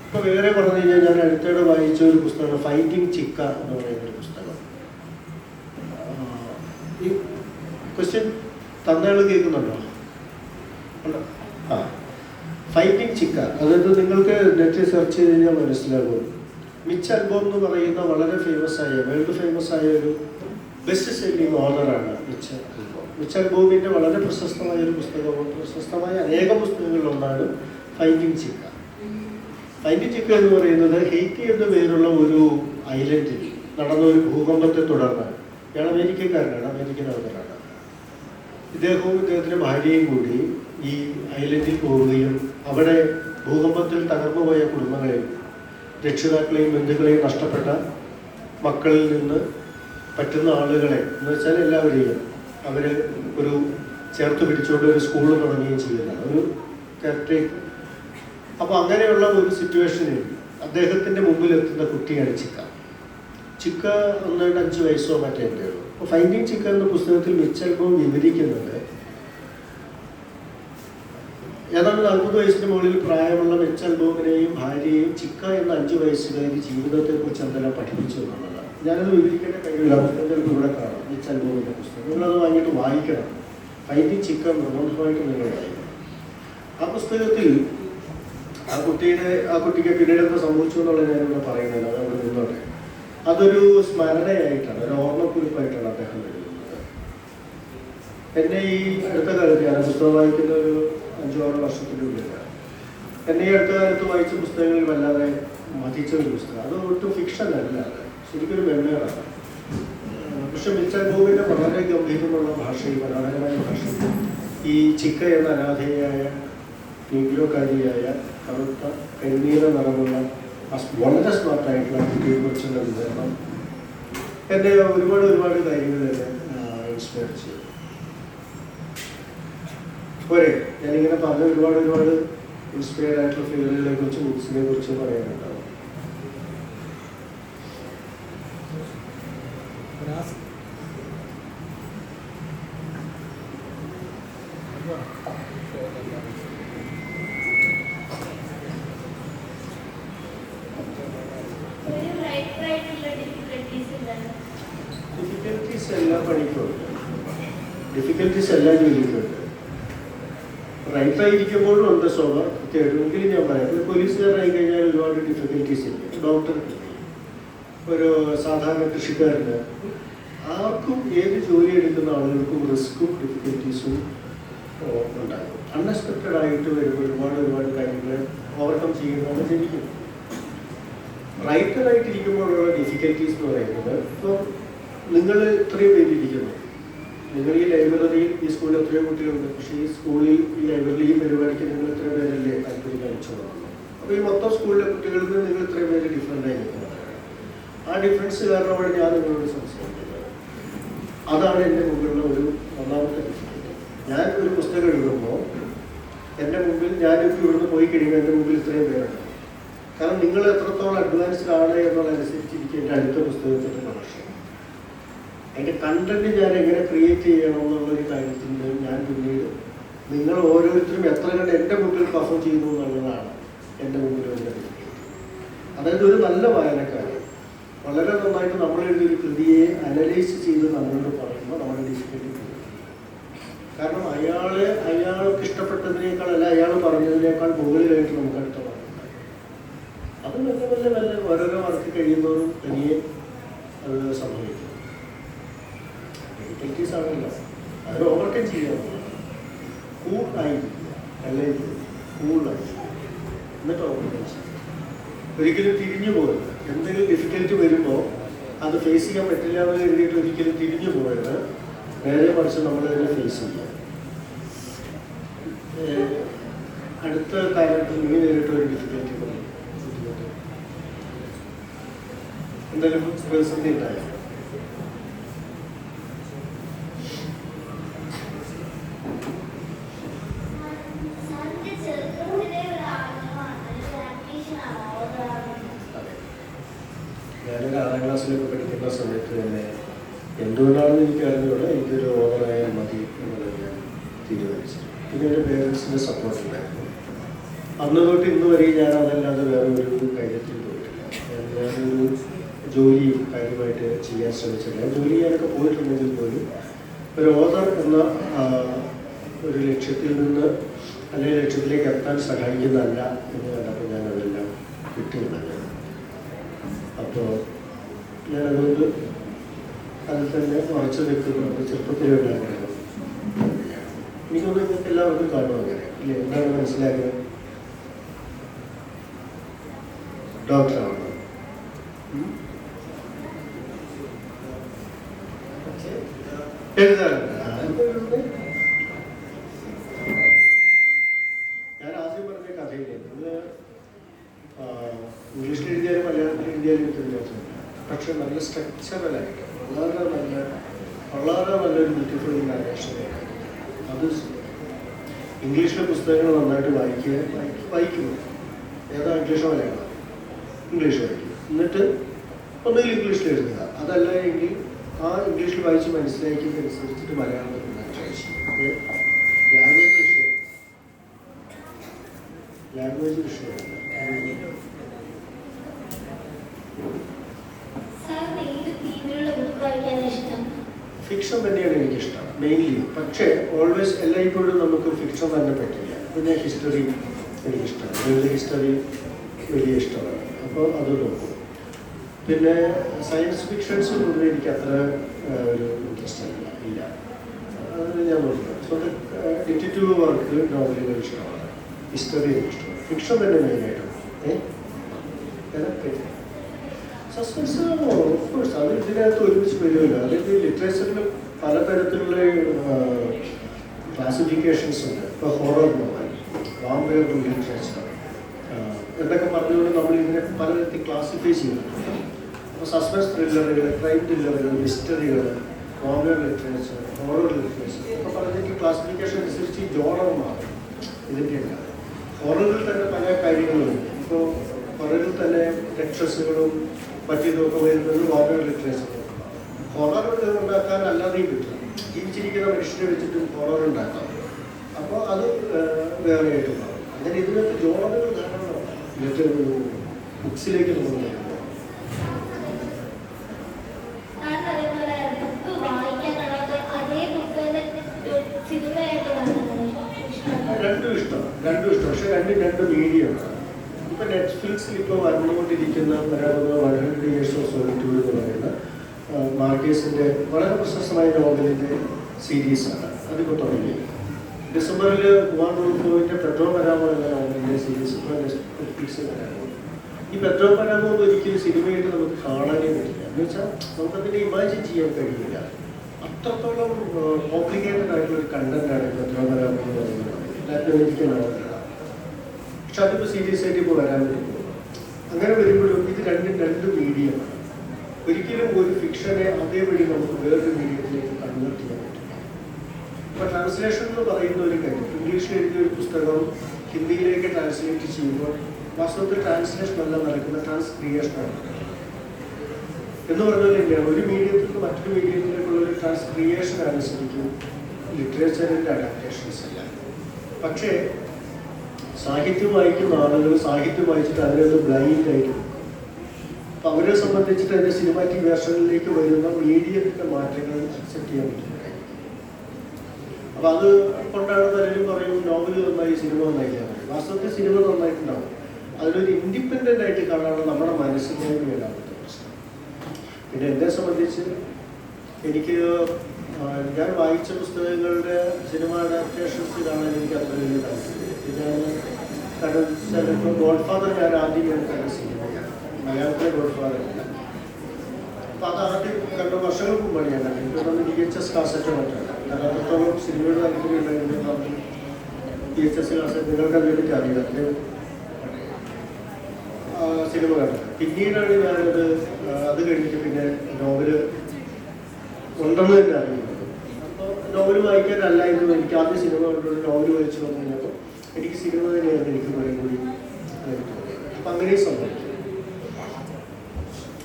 ഇപ്പോൾ വേറെ പറഞ്ഞു കഴിഞ്ഞാൽ ഞാൻ അടുത്തിടെ വായിച്ച ഒരു പുസ്തകമാണ് ഫൈറ്റിംഗ് ചിക്ക എന്ന് പറയുന്നൊരു പുസ്തകം. ഈ ക്വസ്റ്റ്യൻ തന്നയാൾ കേൾക്കുന്നുണ്ടോ? ഫൈറ്റിംഗ് ചിക്ക, അതായത് നിങ്ങൾക്ക് നെറ്റിൽ സെർച്ച് ചെയ്ത് കഴിഞ്ഞാൽ മനസ്സിലാകും. മിച്ച് അൽബോം എന്ന് പറയുന്ന വളരെ ഫേമസ് ആയ, വേൾഡ് ഫേമസ് ആയ ഒരു ബെസ്റ്റ് സെല്ലിംഗ് ഓണറാണ് മിച്ച് അൽബോം. മിച്ച് അൽബോമിൻ്റെ വളരെ പ്രശസ്തമായ ഒരു പുസ്തകവും പ്രശസ്തമായ അനേകം പുസ്തകങ്ങളിലൊന്നാണ് ഫൈറ്റിംഗ് ചിക്ക. ഫൈറ്റിംഗ് ചിക്ക എന്ന് പറയുന്നത് ഹെയ്റ്റി എന്ന പേരുള്ള ഒരു ഐലൻഡിൽ നടന്ന ഒരു ഭൂകമ്പത്തെ തുടർന്ന്, ഇയാൾ അമേരിക്കക്കാരനാണ്, അമേരിക്കൻ അവതരാണ്. ഇദ്ദേഹവും ഇദ്ദേഹത്തിൻ്റെ ഭാര്യയും കൂടി ഈ ഐലൻഡിൽ പോവുകയും അവിടെ ഭൂകമ്പത്തിൽ തകർന്നുപോയ കുടുംബങ്ങളെയും രക്ഷിതാക്കളെയും ബന്ധുക്കളെയും നഷ്ടപ്പെട്ട മക്കളിൽ നിന്ന് പറ്റുന്ന ആളുകളെ എന്ന് വെച്ചാൽ എല്ലാവരെയും അവർ ഒരു ചേർത്ത് പിടിച്ചുകൊണ്ട് ഒരു സ്കൂൾ തുടങ്ങുകയും ചെയ്യുന്നതാണ്, ഒരു കെയർടേക്ക്. അപ്പോൾ അങ്ങനെയുള്ള ഒരു സിറ്റുവേഷനിൽ അദ്ദേഹത്തിൻ്റെ മുമ്പിൽ എത്തുന്ന കുട്ടിയാണ് ചിക്ക. ചിക്ക 1-5 വയസ്സോ മറ്റേ ഉള്ളൂ. അപ്പോൾ ഫൈൻഡിങ് ചിക്ക എന്ന പുസ്തകത്തിൽ മിച്ച് അൽബോം വിവരിക്കുന്നത് ഏതാണ്ട് 40 വയസ്സിന് മുകളിൽ പ്രായമുള്ള മിച്ച് അൽബോമിനെയും ഭാര്യയെയും ചിക്ക എന്ന 5 വയസ്സുകാരി ജീവിതത്തെക്കുറിച്ച് എന്തെല്ലാം പഠിപ്പിച്ചു എന്നുള്ളതാണ്. ഞാനത് വിവരിക്കേണ്ട കഴിയില്ല, പുസ്തകത്തിൽ ഇവിടെ കാണാം മിച്ച് അൽബോമിൻ്റെ പുസ്തകം. നിങ്ങളത് വാങ്ങിയിട്ട് വായിക്കണം. ഫൈൻഡിങ് ചിക്ക നിർബന്ധമായിട്ട് നിങ്ങൾ വായിക്കണം. ആ പുസ്തകത്തിൽ ആ കുട്ടിക്ക് പിന്നീട് എന്താ സംഭവിച്ചു എന്നുള്ളത് ഞാനിവിടെ പറയുന്നില്ല, അത് അവിടെ നിന്നോട്ടെ. അതൊരു സ്മരണയായിട്ടാണ്, ഒരു ഓർമ്മക്കുറിപ്പായിട്ടാണ് അദ്ദേഹം എഴുതുന്നത്. എന്നെ ഈ അടുത്ത കാലത്ത് ഞാൻ പുസ്തകം വായിക്കുന്ന ഒരു 5-6 വർഷത്തിനുള്ളിലാണ് എന്നെ ഈ അടുത്ത കാലത്ത് വായിച്ച പുസ്തകങ്ങളിൽ വല്ലാതെ മതിച്ച ഒരു പുസ്തകം. അത് ഒട്ടും ഫിക്ഷൻ അല്ല, അത് ശരിക്കൊരു മെമ്മേറാണ്. പക്ഷെ മിച്ച് അൽബോമിൻ്റെ വളരെ ഗംഭീരമുള്ള ഭാഷയും മനോഹരമായ ഭാഷയും ഈ ചിക്ക എന്ന അനാഥയായ നീഗ്രോക്കാരിയായ കറുത്ത കരിനീല നിറമുള്ള വളരെ സ്മാർട്ടായിട്ടുള്ള കുട്ടിയെക്കുറിച്ചുള്ള വിവരണം എന്നെ ഒരുപാട് കാര്യങ്ങൾ എന്നെ ഇൻസ്പയർ ചെയ്തു. പോരെ, ഞാനിങ്ങനെ പറഞ്ഞ ഒരുപാട് ഇൻസ്പയർ ആയിട്ടുള്ള ഫിഗറുകളെ കുറിച്ചും ബുക്സിനെ കുറിച്ചും പറയാനുണ്ടാവും. ഡിഫിക്കൽട്ടീസ് എല്ലാ പണിക്കുണ്ട്, ഡിഫിക്കൽട്ടീസ് എല്ലാ ജോലിക്കുണ്ട്. റൈറ്ററായിരിക്കുമ്പോഴും ഉണ്ട് കൃത്യമായിട്ടും. എങ്കിലും ഞാൻ പറയാം, പോലീസുകാരായി കഴിഞ്ഞാൽ ഒരുപാട് ഡിഫിക്കൽട്ടീസ് ഇല്ല. ഡോക്ടർക്ക്, ഒരു സാധാരണ കൃഷിക്കാരന്, ആർക്കും ഏത് ജോലി എടുക്കുന്ന ആളുകൾക്കും റിസ്ക്കും ഡിഫിക്കൽട്ടീസും ഉണ്ടാകും. അൺഎക്സ്പെക്റ്റഡ് ആയിട്ട് വരുമ്പോൾ ഒരുപാട് കാര്യങ്ങൾ ഓവർകം ചെയ്യുന്നതാണ് ശരിക്കും. റൈറ്ററായിട്ടിരിക്കുമ്പോഴുള്ള ഡിഫിക്കൽട്ടീസ് എന്ന് പറയുന്നത്, ഇപ്പോൾ നിങ്ങൾ ഇത്രയും പേരിയിരിക്കുന്നു, നിങ്ങൾ ഈ ലൈബ്രറിയിൽ, ഈ സ്കൂളിൽ എത്രയോ കുട്ടികളുണ്ട്, പക്ഷേ ഈ സ്കൂളിൽ ഈ ലൈബ്രറിയിൽ ഈ പരിപാടിക്ക് നിങ്ങൾ ഇത്ര പേരല്ലേ താല്പര്യം കാണിച്ചോളാം. അപ്പോൾ ഈ മൊത്തം സ്കൂളിലെ കുട്ടികളിൽ നിന്ന് നിങ്ങൾ ഇത്രയും പേര് ഡിഫറൻ്റായി നിൽക്കുന്നത്. ആ ഡിഫറൻസ് കാരണമാണ് ഞാൻ നിങ്ങളോട് സംസാരിക്കുന്നത്. അതാണ് എൻ്റെ മുമ്പിലുള്ള ഒരു ഒന്നാമത്തെ ഡിഫിക്കൽറ്റി. ഞാൻ ഒരു പുസ്തകം എഴുതുമ്പോൾ എൻ്റെ മുമ്പിൽ, ഞാനിപ്പോൾ ഇവിടുന്ന് പോയി കഴിയുമ്പോൾ എൻ്റെ മുമ്പിൽ ഇത്രയും പേരുണ്ട്. കാരണം നിങ്ങൾ എത്രത്തോളം അഡ്വാൻസ്ഡ് ആണ് എന്നുള്ളതനുസരിച്ചിരിക്കും എൻ്റെ അടുത്ത പുസ്തകത്തിൻ്റെ പ്രൊഡക്ഷൻ. അതിൻ്റെ കണ്ടന്റ് ഞാൻ എങ്ങനെ ക്രിയേറ്റ് ചെയ്യണം എന്നുള്ളൊരു കാര്യത്തിൻ്റെ ഞാൻ പിന്നീട് നിങ്ങൾ ഓരോരുത്തരും എത്ര കണ്ട് എൻ്റെ മുമ്പിൽ പെർഫോം ചെയ്യുന്നു എന്നുള്ളതാണ് എൻ്റെ മുമ്പിൽ വരുന്ന ഡിഫിക്കൽറ്റി. അതായത് ഒരു നല്ല വായനക്കാരൻ വളരെ നന്നായിട്ട് നമ്മൾ എഴുതിയൊരു കൃതിയെ അനലൈസ് ചെയ്ത് നമ്മളോട് പറയുമ്പോൾ നമ്മുടെ ഡിഫിക്കൽറ്റി കൂടും. കാരണം അയാൾക്ക് ഇഷ്ടപ്പെട്ടതിനേക്കാൾ, അല്ല അയാൾ പറഞ്ഞതിനേക്കാൾ മുകളിലായിട്ട് നമുക്ക് അടുത്ത പറയുന്നത്. അത് മെല്ലെ ഓരോരോ വർക്ക് കഴിയുന്നവരും തനിയെ അത് സംഭവിക്കും. പറ്റില്ല. അതിനെ ഓവർകം ചെയ്യാൻ കൂളായി അല്ലെങ്കിൽ കൂളായി എന്നിട്ട് ഓവർകം ചെയ്യും. ഒരിക്കലും തിരിഞ്ഞു പോകരുത്. എന്തെങ്കിലും ഡിഫിക്കൽറ്റി വരുമ്പോൾ അത് ഫേസ് ചെയ്യാൻ പറ്റില്ല എന്ന് കരുതിയിട്ട് ഒരിക്കലും തിരിഞ്ഞു പോകരുത്. നേരെ മറിച്ച് നമ്മളതിനെ ഫേസ് ചെയ്യുക. അടുത്ത കാലത്ത് നീ നേരിട്ട് ഒരു ഡിഫിക്കൽറ്റി പറയും, ബുദ്ധിമുട്ട് എന്തെങ്കിലും പ്രതിസന്ധി ഉണ്ടായോ? ഞാനൊരു 6ാം ക്ലാസ്സിലൊക്കെ പഠിക്കുന്ന സമയത്ത് തന്നെ എന്തുകൊണ്ടാണെന്ന് എനിക്ക് അറിഞ്ഞുകൊണ്ട് എനിക്കൊരു ഓവറായാൽ മതി എന്നുള്ളത് ഞാൻ തീരുമാനിച്ചു. പിന്നെ എൻ്റെ പേരൻസിൻ്റെ സപ്പോർട്ട് ഉണ്ടായിരുന്നു. അന്ന് തൊട്ട് ഇന്ന് വരെ ഞാൻ അതല്ലാതെ വേറെ ഒരു കാര്യത്തിൽ പോയിട്ടില്ല. ഞാനൊരു ജോലി കാര്യമായിട്ട് ചെയ്യാൻ ശ്രമിച്ചില്ല. ജോലി ചെയ്യാനൊക്കെ പോയിട്ടുണ്ടെങ്കിൽ പോലും ഒരു ഓതർ എന്ന ഒരു ലക്ഷ്യത്തിൽ നിന്ന് അല്ലെങ്കിൽ ലക്ഷ്യത്തിലേക്ക് എത്താൻ സഹായിക്കുന്നതല്ല എന്ന് കണ്ടപ്പോൾ ഞാൻ അതെല്ലാം വിട്ടുകളഞ്ഞു. അപ്പോൾ ഞാനതുകൊണ്ട് അതിൽ തന്നെ ഉറച്ചു നിൽക്കുന്നുണ്ട്. ചെറുപ്പത്തിലുള്ള ആഗ്രഹം എനിക്കൊന്നും നിങ്ങൾക്ക് എല്ലാവർക്കും കാണും അങ്ങനെ ഇല്ലേ? എന്താണ് മനസ്സിലാക്കുന്നത്? ഡോക്ടറാണ്. എഴുതാറുണ്ട്. ഞാൻ ആദ്യം പറഞ്ഞ കഥയില്ലേ, നിങ്ങൾ ഇംഗ്ലീഷിൽ എഴുതിയാലും മലയാളത്തിൽ എഴുതിയാലും എനിക്ക് വ്യത്യാസമില്ല. പക്ഷെ നല്ല സ്ട്രക്ചറലായിട്ട് വളരെ നല്ലൊരു ബ്യൂട്ടിഫുൾ നാരേഷനാണ്. അത് ഇംഗ്ലീഷിലെ പുസ്തകങ്ങൾ നന്നായിട്ട് വായിക്കുന്നു. ഏതാ ഇംഗ്ലീഷോ മലയാളം? ഇംഗ്ലീഷ് വായിക്കും. എന്നിട്ട് ഒന്നുകിൽ ഇംഗ്ലീഷിൽ എഴുതുക, അതല്ല എങ്കിൽ ആ ഇംഗ്ലീഷിൽ വായിച്ച് മനസ്സിലാക്കിയതനുസരിച്ചിട്ട് മലയാളത്തിൽ ട്രൈ ചെയ്യും. ലാംഗ്വേജ് വിഷയമല്ല. ഫിക്ഷൻ തന്നെയാണ് എനിക്കിഷ്ടം മെയിൻലി. പക്ഷേ ഓൾവേസ് എല്ലായ്പ്പോഴും നമുക്ക് ഫിക്ഷൻ തന്നെ പറ്റില്ല. പിന്നെ ഹിസ്റ്ററി എനിക്കിഷ്ടമാണ്. വേൾഡ് ഹിസ്റ്ററി വലിയ ഇഷ്ടമാണ്. അപ്പോൾ അത് നോക്കും. പിന്നെ സയൻസ് ഫിക്ഷൻസ് പൊതുവെ എനിക്ക് അത്ര ഒരു ഇൻട്രസ്റ്റ് ഇല്ല. അത് ഞാൻ നോക്കുന്നത്. സോ ഡിറ്റക്റ്റീവ് വർക്ക് നോവലുകൾ ഇഷ്ടമാണ്, ഹിസ്റ്ററി ഇഷ്ടമാണ്. ഫിക്ഷൻ തന്നെ മെയിനായിട്ടാണ്. സസ്പെൻസ് ഓഫ്കോഴ്സ് അത് ഇതിനകത്ത് ഒരുമിച്ച് വരുമല്ലോ. അതായത് ലിറ്ററേച്ചറിൽ പലതരത്തിലുള്ള ക്ലാസിഫിക്കേഷൻസ് ഉണ്ട്. ഇപ്പോൾ ഹൊറർ നോവൽ, വാമ്പയർ ലിറ്ററേച്ചർ എന്നൊക്കെ പറഞ്ഞുകൊണ്ട് നമ്മൾ ഇതിനെ പലതരത്തിൽ ക്ലാസിഫൈ ചെയ്യുന്നുണ്ട്. അപ്പോൾ സസ്പെൻസ് ത്രില്ലറുകൾ, ക്രൈം ത്രില്ലറുകൾ, മിസ്റ്ററികൾ, വാമ്പയർ ലിറ്ററേച്ചർ, ഹൊറർ ലിറ്ററേച്ചർ ഒക്കെ പറഞ്ഞിട്ട് ക്ലാസിഫിക്കേഷൻ അനുസരിച്ച് ജോണർ മാറും. ഇതിൻ്റെയല്ല ഹൊററിൽ തന്നെ പല കാര്യങ്ങളുണ്ട്. ഇപ്പോൾ ഹൊററിൽ തന്നെ ടെക്സ്റ്റസുകളും മറ്റിതൊക്കെ വരുന്നത് വാമ്പയർ ലിറ്ററേച്ചർ. ഹൊറർ ഉണ്ടാക്കാൻ അല്ലാതെയും പറ്റും. ജീവിച്ചിരിക്കുന്ന മനുഷ്യരെ വെച്ചിട്ടും ഹൊറർ ഉണ്ടാക്കാം. അപ്പോൾ അത് വേറെ ആയിട്ട് മാറും. അങ്ങനെ ഇതിനകത്ത് ജോണറുകൾ ധാരാളം ഇന്നത്തെ ബുക്സിലേക്ക് നമ്മൾ നോക്കുമ്പോൾ രണ്ടും ഇഷ്ടം. പക്ഷെ രണ്ട് മീഡിയമാണ്. ഇപ്പം നെറ്റ്ഫ്ലിക്സിൽ ഇപ്പോൾ വന്നുകൊണ്ടിരിക്കുന്ന 100 Years of Solitude എന്ന് പറയുന്ന മാർക്കേസിൻ്റെ വളരെ പ്രശസ്തമായ നോവലിൻ്റെ സീരീസാണ്. അതിപ്പോൾ തുടങ്ങി. ഡിസംബറിൽ ഗുവാൻ റൂൾഫോവിൻ്റെ പെട്രോ പരാമോ എന്ന നോവലിൻ്റെ സീരീസ് ഇപ്പോൾ നെറ്റ്ഫ്ലിക്സിൽ വരാമോ. ഈ പെട്രോ പരാമോ ഒന്നും ഒരിക്കലും സിനിമയായിട്ട് നമുക്ക് കാണാനേ പറ്റില്ല. എന്ന് വെച്ചാൽ നമുക്കതിനെ ഇമാജിൻ ചെയ്യാൻ കഴിയില്ല. അത്രത്തോളം കോംപ്ലിക്കേറ്റഡ് ആയിട്ടുള്ളൊരു കണ്ടന്റാണ് പെട്രോ പരാമോ എന്ന് പറയുന്നത്. ലാറ്റിൻ അമേരിക്കൻ നോവലാണ്. പക്ഷെ അതിപ്പോൾ സീരിയസ് ആയിട്ട് ഇപ്പോൾ വരാൻ പറ്റും. അങ്ങനെ വരുമ്പോഴും ഇത് രണ്ട് മീഡിയമാണ്. ഒരിക്കലും ഒരു ഫിക്ഷനെ അതേപടി നമുക്ക് വേറൊരു മീഡിയത്തിലേക്ക് കൺവേർട്ട് ചെയ്യാൻ പറ്റില്ല. ഇപ്പോൾ ട്രാൻസ്ലേഷൻ എന്ന് പറയുന്ന ഒരു കാര്യം, ഇംഗ്ലീഷിൽ എഴുതിയ ഒരു പുസ്തകം ഹിന്ദിയിലേക്ക് ട്രാൻസ്ലേറ്റ് ചെയ്യുമ്പോൾ വാസ്തവത്തിൽ ട്രാൻസ്ലേഷൻ അല്ല നടക്കുന്ന ട്രാൻസ്ക്രിയേഷനാണ് എന്ന് പറഞ്ഞാൽ തന്നെയാണ്. ഒരു മീഡിയത്തിൽ നിന്ന് മറ്റൊരു മീഡിയത്തിലേക്കുള്ള ഒരു ട്രാൻസ്ക്രിയേഷൻ അനുസരിക്കും ലിറ്ററേച്ചറിൻ്റെ അഡാപ്റ്റേഷൻസ് അല്ല. പക്ഷേ സാഹിത്യം വായിക്കുന്ന ആളുകൾ സാഹിത്യം വായിച്ചിട്ട് അതിനൊന്ന് ബ്ലൈൻഡ് ആയിട്ട് നിൽക്കും. അപ്പം അവരെ സംബന്ധിച്ചിട്ട് അതിൻ്റെ സിനിമാറ്റിക് വേർഷനിലേക്ക് വരുന്ന മീഡിയത്തിൻ്റെ മാറ്റങ്ങൾ അക്സെപ്റ്റ് ചെയ്യാൻ പറ്റുന്നതായിരിക്കും. അപ്പം അത് കൊണ്ടാണ് പലരും പറയും നോവൽ നന്നായി സിനിമ നന്നായില്ല. വാസ്തവത്തിൽ സിനിമ നന്നായിട്ടുണ്ടാവും. അതിലൊരു ഇൻഡിപെൻഡൻ്റ് ആയിട്ട് കാണാനുള്ള നമ്മുടെ മനസ്സിൻ്റെ വരാത്ത പ്രശ്നം. പിന്നെ എന്നെ സംബന്ധിച്ച് എനിക്ക് ഞാൻ വായിച്ച പുസ്തകങ്ങളുടെ സിനിമ അഡാപ്റ്റേഷൻസ് കാണാൻ എനിക്ക് അത്ര വലിയ താല്പര്യമില്ല. കാരണം ഇപ്പോൾ ഗോഡ് ഫാദർ ഞാൻ ആദ്യം കണ്ട സിനിമയാണ്, മലയാളത്തിലെ ഗോഡ് ഫാദർ. അപ്പോൾ അത് ആദ്യം കണ്ട വർഷങ്ങൾക്ക് മുമ്പാണ് ഞാൻ കണ്ടത്. എനിക്ക് തോന്നുന്നു VHS കാസറ്റ് മറ്റാണ്. കാരണം അത്രത്തോളം സിനിമയുടെ താല്പര്യം ഉണ്ടായിരുന്നു. VHS കാസറ്റ് നിങ്ങൾക്ക് അതിനെപ്പറ്റി അറിയാം. സിനിമ കണ്ടത് പിന്നീടാണ് ഞാനത് അത് കഴിഞ്ഞിട്ട് പിന്നെ നോവല് ഉണ്ടെന്ന് തന്നെ അറിയുന്നത്. അപ്പോൾ നോവൽ വായിക്കാനല്ലായിരുന്നു എനിക്ക് ആദ്യം സിനിമ കണ്ടുകൊണ്ട് നോവൽ വായിച്ചു വന്നു കഴിഞ്ഞപ്പോൾ എനിക്ക് സിനിമ തന്നെയായിരുന്നു എനിക്ക് കുറേ കൂടി. അപ്പം അങ്ങനെ സംഭവിച്ചു.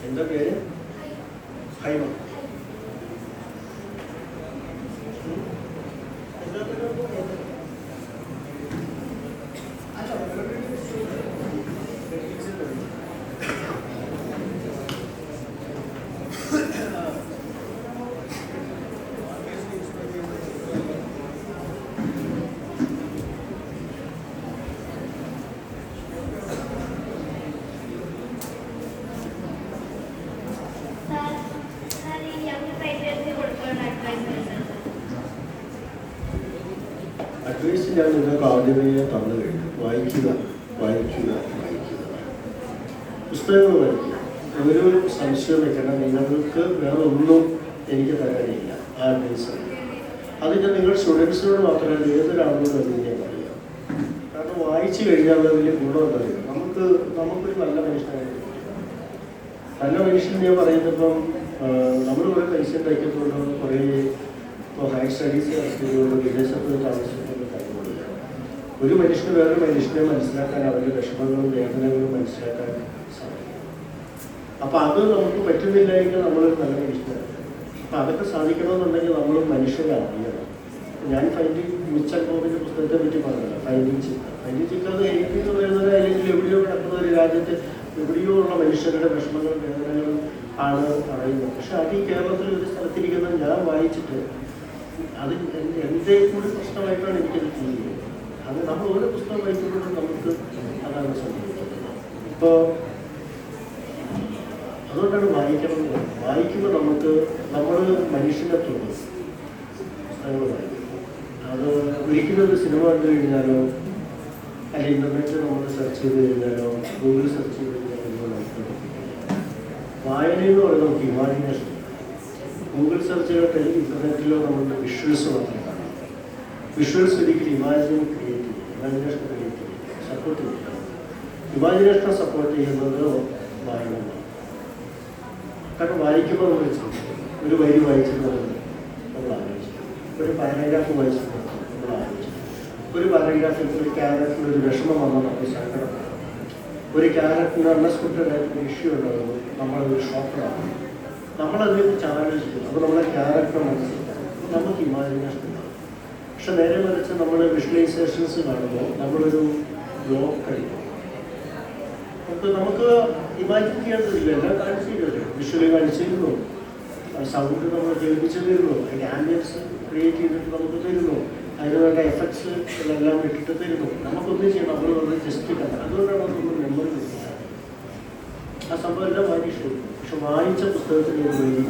എന്താ പേര്? ഹൈമ. അഡ്വൈസ് ഞാൻ നിങ്ങൾക്ക് ആദ്യമേ തന്നു കഴിഞ്ഞു. വായിക്കുക, വായിക്കുക, വായിക്കുക. പുസ്തകങ്ങൾ വായിക്കുക. ഒരു സംശയം വെക്കണം, നിങ്ങൾക്ക് വേറെ ഒന്നും എനിക്ക് തരാനില്ല. ആ അഡ്വൈസ് അതിൻ്റെ നിങ്ങൾ സ്റ്റുഡൻസിനോട് മാത്രമല്ല ഏതൊരാളോടും അത് ഞാൻ പറയാം. കാരണം വായിച്ചു കഴിഞ്ഞാൽ വലിയ ഗുണമെന്ന് അറിയാം. നമുക്കൊരു നല്ല മനുഷ്യനായിട്ട് നല്ല മനുഷ്യൻ ഞാൻ പറയുന്നപ്പം നമ്മൾ കുറേ പൈസ ഉണ്ടാക്കിയതുകൊണ്ട് കുറേ ഇപ്പോൾ ഹയർ സ്റ്റഡീസ് നടത്തിയതുകൊണ്ട് വിദേശത്ത് താമസിക്കുന്ന കാര്യങ്ങളില്ല. ഒരു മനുഷ്യന് വേറൊരു മനുഷ്യനെ മനസ്സിലാക്കാൻ, അവരുടെ വിഷമങ്ങളും വേദനകളും മനസ്സിലാക്കാൻ സാധിക്കും. അപ്പം അത് നമുക്ക് പറ്റുന്നില്ലെങ്കിൽ നമ്മളൊരു നല്ല മനുഷ്യനാണ്. അപ്പം അതൊക്കെ സാധിക്കണമെന്നുണ്ടെങ്കിൽ നമ്മൾ മനുഷ്യരാണ്. ഞാൻ ഫൈൻഡിങ് മിച്ചൽ ബോബിൻ്റെ പുസ്തകത്തെ പറ്റി പറഞ്ഞില്ല. ഫൈൻഡിങ് ചിക്ക അത് എനിക്ക് എന്ന് പറയുന്നത് അല്ലെങ്കിൽ എവിടെയോ കിടക്കുന്ന ഒരു രാജ്യത്ത് എവിടെയോ ഉള്ള മനുഷ്യരുടെ വിഷമങ്ങളും വേദനകളും ആണ് പറയുന്നത്. പക്ഷെ അത് ഈ കേരളത്തിൽ ഒരു സ്ഥലത്തിരിക്കുന്നത് ഞാൻ വായിച്ചിട്ട് അത് എൻ്റെ കൂടി പ്രശ്നമായിട്ടാണ് എനിക്കത് ഫീൽ ചെയ്യുന്നത്. അത് നമ്മൾ ഓരോ പുസ്തകം വായിക്കുമ്പോഴും നമുക്ക് അതാണ് സംഭവിക്കുന്നത്. ഇപ്പോൾ അതുകൊണ്ടാണ് വായിക്കണം എന്ന് പറയുന്നത്. വായിക്കുമ്പോൾ നമ്മൾ മനുഷ്യനെ തോന്നും പുസ്തകങ്ങൾ വായിക്കും. അത് ഒരിക്കലും ഒരു സിനിമ കണ്ടു കഴിഞ്ഞാലോ അല്ലെങ്കിൽ ഇൻ്റർനെറ്റിൽ നമ്മൾ സെർച്ച് ചെയ്ത് കഴിഞ്ഞാലോ ഗൂഗിൾ സെർച്ച് ചെയ്ത് കഴിഞ്ഞാലോ നമുക്ക് വായന എന്ന് പറയുന്നത് നമുക്ക് ഇമാജിനേഷൻ. ഗൂഗിൾ സെർച്ച് ചെയ്തിട്ട് ഇൻ്റർനെറ്റിലോ നമ്മളുടെ വിഷ്വൽസ് മാത്രമേ കാണാം. വിഷ്വൽസ് ഒരിക്കലും ഇമാജിനേഷൻ ക്രിയേറ്റ് ചെയ്യും, സപ്പോർട്ട് ചെയ്യും. ഇമാജിനേഷനെ സപ്പോർട്ട് ചെയ്യുന്നത് വായന. കാരണം വായിക്കുമ്പോൾ നമ്മൾ ഒരു വരി വായിച്ചിട്ടുള്ളത് നമ്മൾ ആലോചിക്കും, ഒരു പാരഗ്രാഫ് വായിച്ചിട്ടുള്ളത് നമ്മൾ ആലോചിക്കും, ഒരു പാരഗ്രാഫിൽ ഒരു ക്യാരക്ടറിന് ഒരു വിഷമം വന്നാൽ നമ്മൾ സങ്കടം, ഒരു ക്യാരക്ടറിന് അൺഎക്സ്പെക്റ്റഡ് ഇഷ്യൂ ഉണ്ടാകുമ്പോൾ നമ്മളതൊരു ഷോക്കറാകും. നമ്മളതിനെക്കുറിച്ച് ആലോചിക്കും. അപ്പോൾ നമ്മളെ ക്യാരക്ടർ മനസ്സിലാക്കും, നമുക്ക് ഇമാജിനേഷൻ ഉണ്ടാകും. പക്ഷെ നേരെ മറിച്ച് നമ്മൾ വിഷ്വലൈസേഷൻസ് കാണുമ്പോൾ നമ്മളൊരു ബ്ലോക്ക് കഴിക്കും. നമുക്ക് ഇമാജിൻ ചെയ്യാനില്ല, എല്ലാം കാണിച്ചിരുന്നു, വിഷ്വലി കാണിച്ചിരുന്നു, സൗണ്ട് നമ്മൾ കേൾപ്പിച്ച് തരുന്നു, അതിൻ്റെ ആംബിയൻസ് ക്രിയേറ്റ് ചെയ്തിട്ട് നമുക്ക് തരുന്നു, അതിന് വേണ്ട എഫക്ട്സ് എല്ലാം ഇട്ടിട്ട് തരുന്നു. നമുക്കൊന്നും ചെയ്യണം, നമ്മൾ വന്ന് ജസ്റ്റ് കണ്ട. അതുകൊണ്ടാണ് നമ്മൾ മെമ്മറി കിട്ടുന്നത്. ആ സംഭവം എല്ലാം വായിച്ചു. പക്ഷെ വായിച്ച പുസ്തകത്തിൽ ഒരു വഴി